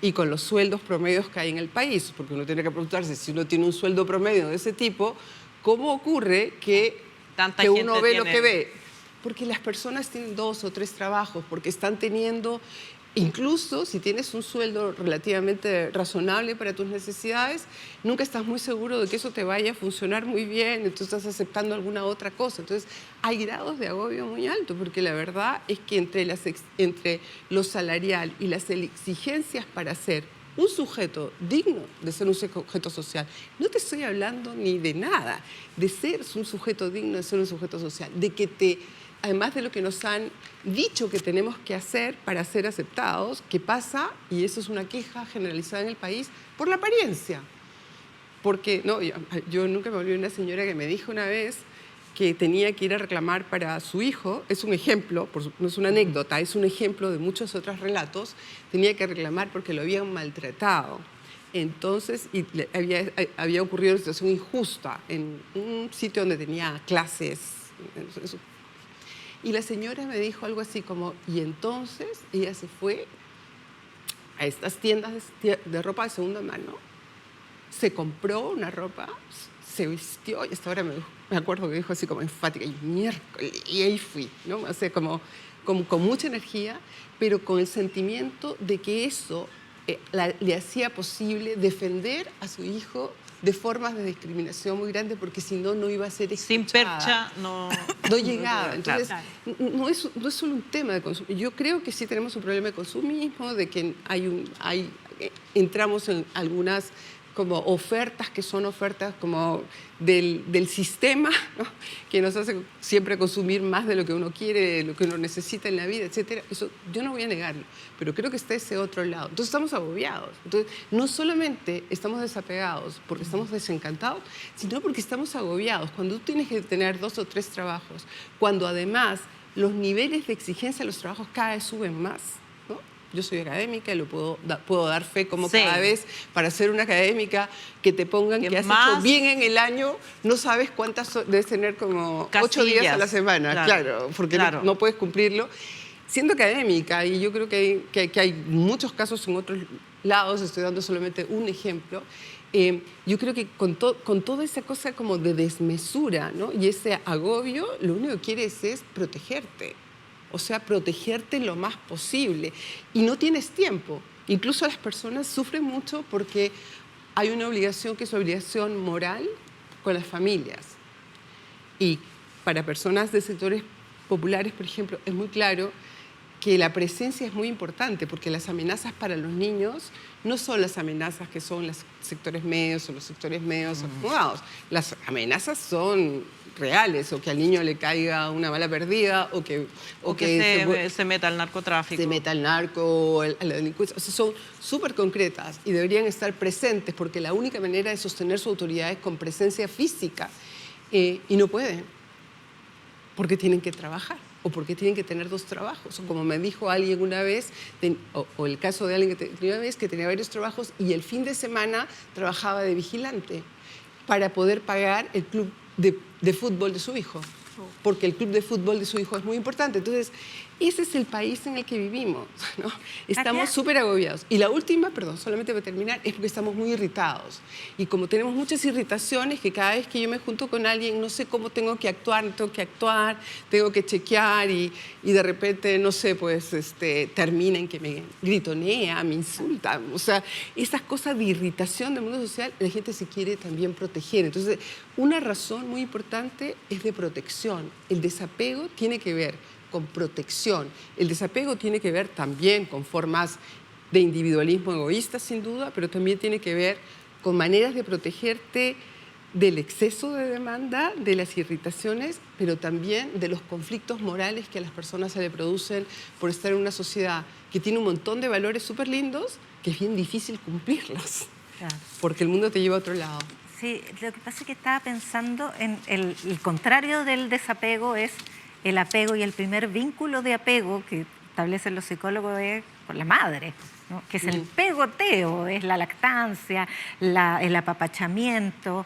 y con los sueldos promedios que hay en el país, porque uno tiene que preguntarse, si uno tiene un sueldo promedio de ese tipo, ¿cómo ocurre que uno ve lo que ve? Porque las personas tienen 2 o 3 trabajos, porque están teniendo, incluso si tienes un sueldo relativamente razonable para tus necesidades, nunca estás muy seguro de que eso te vaya a funcionar muy bien, entonces estás aceptando alguna otra cosa. Entonces hay grados de agobio muy altos, porque la verdad es que entre lo salarial y las exigencias para ser un sujeto digno de ser un sujeto social, no te estoy hablando ni de nada, de ser un sujeto digno de ser un sujeto social, de que además de lo que nos han dicho que tenemos que hacer para ser aceptados, ¿qué pasa? Y eso es una queja generalizada en el país, por la apariencia. Porque no, yo nunca me olvidé de una señora que me dijo una vez que tenía que ir a reclamar para su hijo, es un ejemplo, no es una anécdota, es un ejemplo de muchos otros relatos, tenía que reclamar porque lo habían maltratado. Entonces, había ocurrido una situación injusta en un sitio donde tenía clases. Y la señora me dijo algo así como, y entonces ella se fue a estas tiendas de ropa de segunda mano, se compró una ropa, se vistió, y hasta ahora me acuerdo que dijo así como enfática, y miércoles, y ahí fui, ¿no? O sea, como con mucha energía, pero con el sentimiento de que eso le hacía posible defender a su hijo de formas de discriminación muy grandes, porque si no, no iba a ser escuchada. Sin percha no llegaba. Entonces, no es solo un tema de consumo. Yo creo que sí tenemos un problema de consumismo, de que entramos en algunas como ofertas que son ofertas como del sistema, ¿no? Que nos hace siempre consumir más de lo que uno quiere, de lo que uno necesita en la vida, etc. Eso yo no voy a negarlo, pero creo que está ese otro lado. Entonces estamos agobiados. Entonces no solamente estamos desapegados porque estamos desencantados, sino porque estamos agobiados. Cuando tú tienes que tener 2 o 3 trabajos, cuando además los niveles de exigencia de los trabajos cada vez suben más, ¿no? Yo soy académica y lo puedo dar fe como cada vez para ser una académica que te pongan que has hecho bien en el año, no sabes cuántas debes tener, como casillas. 8 días a la semana, claro, porque no puedes cumplirlo. Siendo académica, y yo creo que hay muchos casos en otros lados, estoy dando solamente un ejemplo, yo creo que con toda esa cosa como de desmesura, ¿no? Y ese agobio, lo único que quieres es protegerte. O sea, protegerte lo más posible. Y no tienes tiempo. Incluso las personas sufren mucho porque hay una obligación que es obligación moral con las familias. Y para personas de sectores populares, por ejemplo, es muy claro que la presencia es muy importante, porque las amenazas para los niños no son las amenazas que son los sectores medios o los sectores medios acomodados. Las amenazas son reales, o que al niño le caiga una bala perdida, o que se meta al narcotráfico. Se meta al narco, a la delincuencia. O sea, son súper concretas y deberían estar presentes, porque la única manera de sostener su autoridad es con presencia física. Y no pueden, porque tienen que trabajar, o porque tienen que tener 2 trabajos. O como me dijo alguien una vez, o el caso de alguien que tenía una vez, que tenía varios trabajos y el fin de semana trabajaba de vigilante para poder pagar el club de fútbol de su hijo, porque el club de fútbol de su hijo es muy importante. Entonces, ese es el país en el que vivimos, ¿no? Estamos súper agobiados. Y la última, perdón, solamente para terminar, es porque estamos muy irritados. Y como tenemos muchas irritaciones, que cada vez que yo me junto con alguien, no sé cómo tengo que actuar, tengo que chequear, y de repente, no sé, pues termina en que me gritonea, me insulta. O sea, esas cosas de irritación del mundo social, la gente se quiere también proteger. Entonces, una razón muy importante es de protección. El desapego tiene que ver con protección. El desapego tiene que ver también con formas de individualismo egoísta, sin duda, pero también tiene que ver con maneras de protegerte del exceso de demanda, de las irritaciones, pero también de los conflictos morales que a las personas se le producen por estar en una sociedad que tiene un montón de valores súper lindos, que es bien difícil cumplirlos, Claro. porque el mundo te lleva a otro lado. Sí, lo que pasa es que estaba pensando en el contrario del desapego es el apego, y el primer vínculo de apego que establecen los psicólogos es con la madre, ¿no? Que es el pegoteo, es la lactancia, el apapachamiento,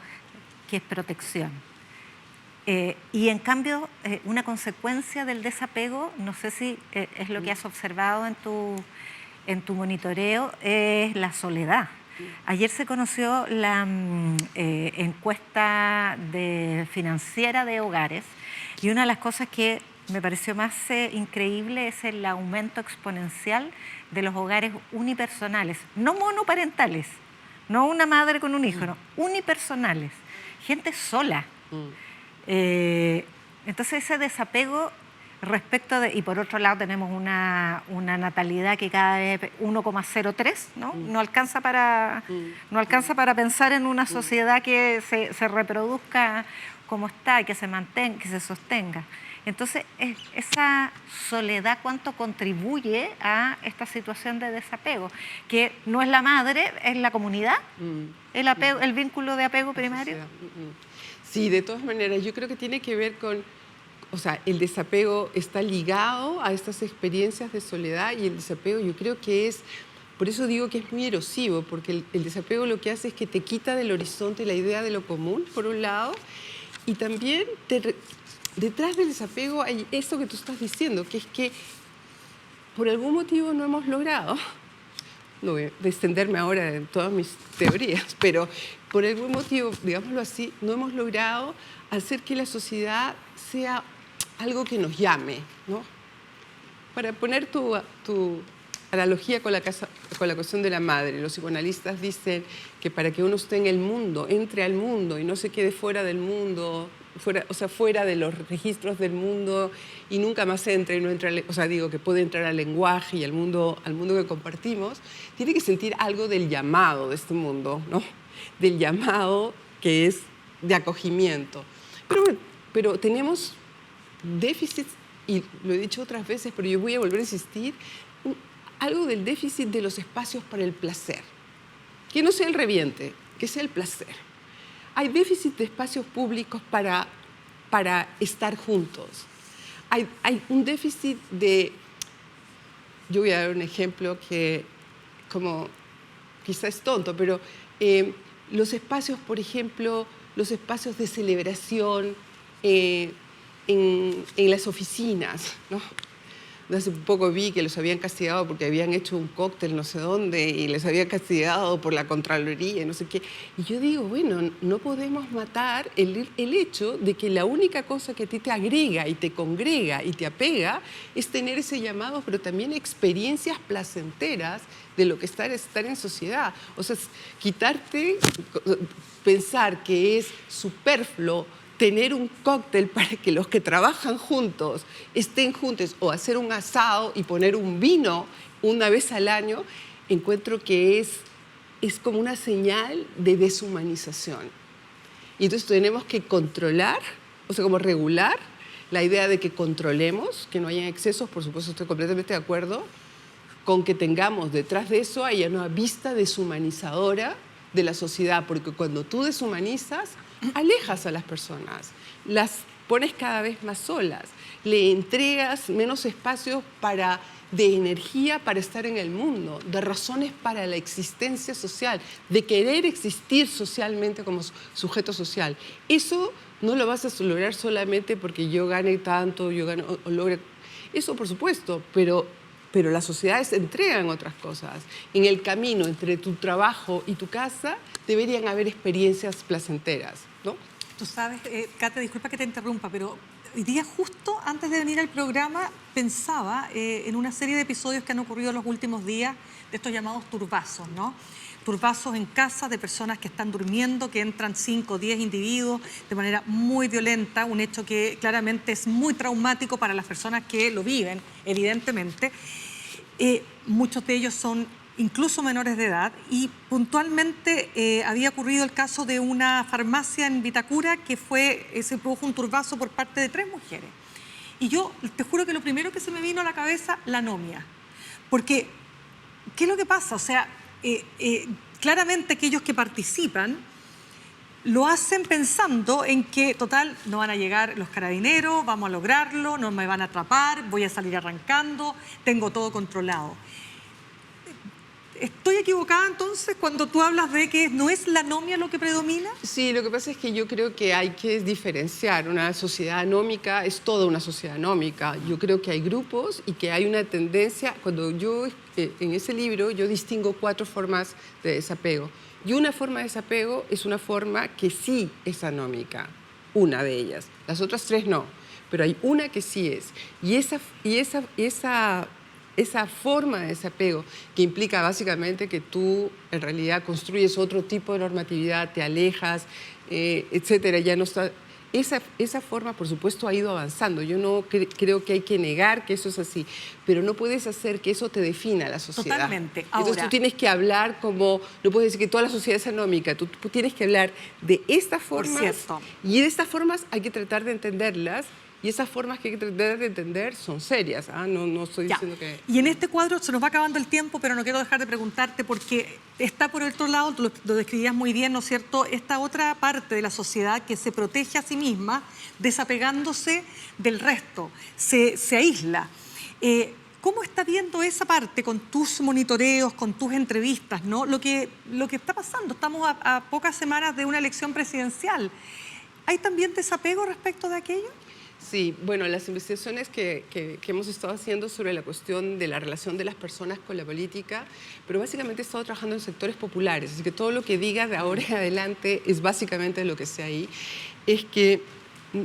que es protección. Y en cambio, una consecuencia del desapego, no sé si es lo que has observado en tu monitoreo, es la soledad. Ayer se conoció la encuesta financiera de hogares, y una de las cosas que me pareció más increíble es el aumento exponencial de los hogares unipersonales, no monoparentales, no una madre con un hijo, no, unipersonales, gente sola. Entonces ese desapego respecto de, y por otro lado tenemos una natalidad que cada vez 1,03, ¿no? No alcanza para pensar en una sociedad que se reproduzca como está y que se mantenga, que se sostenga. Entonces, esa soledad, ¿cuánto contribuye a esta situación de desapego? Que no es la madre, es la comunidad, el vínculo de apego primario. Sí, de todas maneras, yo creo que tiene que ver con, o sea, el desapego está ligado a estas experiencias de soledad, y el desapego yo creo que es, por eso digo que es muy erosivo, porque el desapego lo que hace es que te quita del horizonte la idea de lo común, por un lado, y también detrás del desapego hay eso que tú estás diciendo, que es que por algún motivo no hemos logrado, no voy a extenderme ahora en todas mis teorías, pero por algún motivo, digámoslo así, no hemos logrado hacer que la sociedad sea algo que nos llame, ¿no? Para poner tu analogía con la cuestión de la madre, los psicoanalistas dicen que para que uno esté en el mundo, entre al mundo y no se quede fuera del mundo, fuera de los registros del mundo y nunca más entre y no entra, o sea, digo que puede entrar al lenguaje y al mundo que compartimos, tiene que sentir algo del llamado de este mundo, ¿no? Del llamado que es de acogimiento. Pero tenemos déficits, y lo he dicho otras veces, pero yo voy a volver a insistir, algo del déficit de los espacios para el placer. Que no sea el reviente, que sea el placer. Hay déficit de espacios públicos para estar juntos. Hay un déficit de... Yo voy a dar un ejemplo que como quizás es tonto, pero los espacios, por ejemplo, los espacios de celebración en las oficinas, ¿no? Hace poco vi que los habían castigado porque habían hecho un cóctel no sé dónde y les habían castigado por la Contraloría y no sé qué. Y yo digo, bueno, no podemos matar el hecho de que la única cosa que a ti te agrega y te congrega y te apega es tener ese llamado, pero también experiencias placenteras de lo que es estar en sociedad. O sea, quitarte, pensar que es superfluo tener un cóctel para que los que trabajan juntos estén juntos, o hacer un asado y poner un vino una vez al año, encuentro que es como una señal de deshumanización. Y entonces tenemos que controlar, o sea, como regular la idea de que controlemos, que no haya excesos, por supuesto estoy completamente de acuerdo, con que tengamos detrás de eso haya una vista deshumanizadora de la sociedad, porque cuando tú deshumanizas, alejas a las personas, las pones cada vez más solas, le entregas menos espacios de energía para estar en el mundo, de razones para la existencia social, de querer existir socialmente como sujeto social. Eso no lo vas a lograr solamente porque yo gane tanto, o logre... Eso por supuesto, pero las sociedades entregan otras cosas. En el camino entre tu trabajo y tu casa deberían haber experiencias placenteras, ¿no? Tú sabes, Kate, disculpa que te interrumpa, pero hoy día justo antes de venir al programa pensaba en una serie de episodios que han ocurrido en los últimos días de estos llamados turbazos, ¿no? turbazos en casa de personas que están durmiendo, que entran 5 o 10 individuos de manera muy violenta, un hecho que claramente es muy traumático para las personas que lo viven, evidentemente. Muchos de ellos son incluso menores de edad, y puntualmente había ocurrido el caso de una farmacia en Vitacura que se produjo un turbazo por parte de 3 mujeres. Y yo te juro que lo primero que se me vino a la cabeza, la anomia. Porque, ¿qué es lo que pasa? O sea, claramente aquellos que participan lo hacen pensando en que, total, no van a llegar los carabineros, vamos a lograrlo, no me van a atrapar, voy a salir arrancando, tengo todo controlado. ¿Estoy equivocada entonces cuando tú hablas de que no es la anomia lo que predomina? Sí, lo que pasa es que yo creo que hay que diferenciar. Una sociedad anómica es toda una sociedad anómica. Yo creo que hay grupos y que hay una tendencia. Cuando yo, en ese libro, yo distingo 4 formas de desapego. Y una forma de desapego es una forma que sí es anómica, una de ellas. Las otras 3 no, pero hay una que sí es. Y esa forma de desapego, que implica básicamente que tú en realidad construyes otro tipo de normatividad, te alejas, etcétera, ya no está. Esa forma, por supuesto, ha ido avanzando. Yo no creo que hay que negar que eso es así, pero no puedes hacer que eso te defina la sociedad. Totalmente. Entonces tú tienes que hablar como, no puedes decir que toda la sociedad es anómica, tú tienes que hablar de estas formas, y de estas formas hay que tratar de entenderlas. Y esas formas que hay que tratar de entender son serias. No estoy diciendo que... Y en este cuadro se nos va acabando el tiempo, pero no quiero dejar de preguntarte porque está por el otro lado, tú lo describías muy bien, ¿no es cierto?, esta otra parte de la sociedad que se protege a sí misma desapegándose del resto, se aísla. ¿Cómo estás viendo esa parte con tus monitoreos, con tus entrevistas, ¿no? Lo que está pasando, estamos a pocas semanas de una elección presidencial. ¿Hay también desapego respecto de aquello? Sí, bueno, las investigaciones que hemos estado haciendo sobre la cuestión de la relación de las personas con la política, pero básicamente he estado trabajando en sectores populares, así que todo lo que diga de ahora en adelante es básicamente lo que sé ahí, es que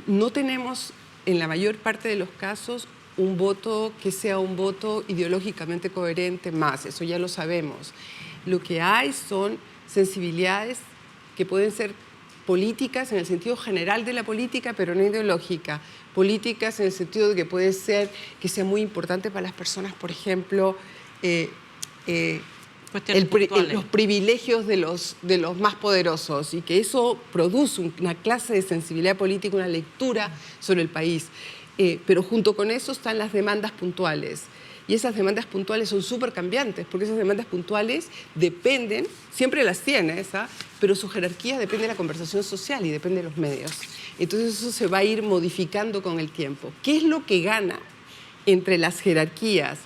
no tenemos en la mayor parte de los casos un voto que sea un voto ideológicamente coherente más, eso ya lo sabemos. Lo que hay son sensibilidades que pueden ser políticas en el sentido general de la política, pero no ideológica. Políticas en el sentido de que puede ser que sea muy importante para las personas, por ejemplo, los privilegios de los más poderosos, y que eso produce una clase de sensibilidad política, una lectura sobre el país. Pero junto con eso están las demandas puntuales. Y esas demandas puntuales son súper cambiantes, porque esas demandas puntuales dependen, siempre las tienes, pero su jerarquía depende de la conversación social y depende de los medios. Entonces eso se va a ir modificando con el tiempo. ¿Qué es lo que gana entre las jerarquías,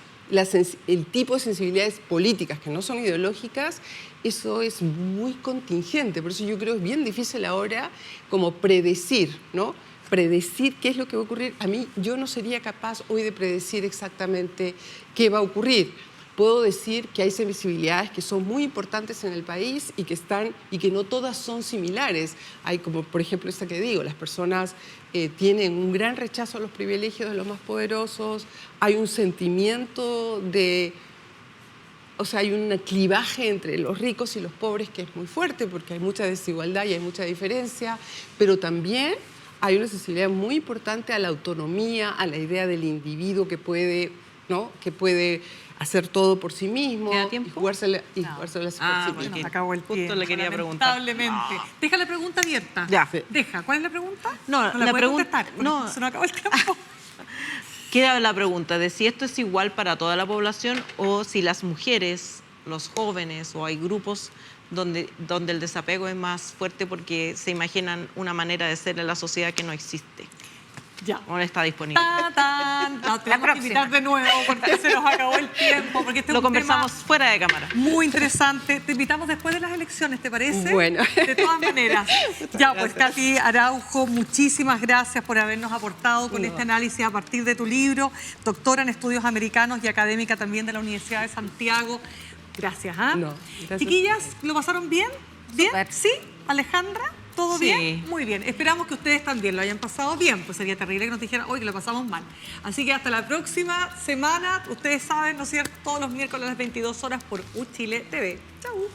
el tipo de sensibilidades políticas que no son ideológicas? Eso es muy contingente, por eso yo creo que es bien difícil ahora como predecir, ¿no? Predecir qué es lo que va a ocurrir. A mí, yo no sería capaz hoy de predecir exactamente qué va a ocurrir. Puedo decir que hay sensibilidades que son muy importantes en el país y que no todas son similares. Hay como, por ejemplo, esta que digo, las personas tienen un gran rechazo a los privilegios de los más poderosos, hay un sentimiento hay un clivaje entre los ricos y los pobres que es muy fuerte porque hay mucha desigualdad y hay mucha diferencia, pero también hay una sensibilidad muy importante a la autonomía, a la idea del individuo que puede, ¿no?, que puede hacer todo por sí mismo y jugársela por sí mismo. Acabó el tiempo. Justo le quería preguntar. Lamentablemente. Deja la pregunta abierta. Ya. Deja. ¿Cuál es la pregunta? No, la pregunta. No, se nos acabó el tiempo. Queda la pregunta de si esto es igual para toda la población o si las mujeres, los jóvenes o hay grupos donde el desapego es más fuerte porque se imaginan una manera de ser en la sociedad que no existe. Ya. No está disponible. La tenemos que invitar de nuevo porque se nos acabó el tiempo. Porque este lo es un conversamos tema fuera de cámara. muy interesante. Te invitamos después de las elecciones, ¿te parece? Bueno. De todas maneras. Ya, pues Katy Araujo, muchísimas gracias por habernos aportado con este análisis a partir de tu libro. Doctora en Estudios Americanos y académica también de la Universidad de Santiago. Gracias. Gracias. Chiquillas, ¿lo pasaron bien? ¿Bien? Super. ¿Sí? ¿Alejandra? ¿Todo Sí. bien? Muy bien. Esperamos que ustedes también lo hayan pasado bien, pues sería terrible que nos dijeran hoy que lo pasamos mal. Así que hasta la próxima semana. Ustedes saben, ¿no es cierto? Todos los miércoles a las 22 horas por UChile TV. Chau.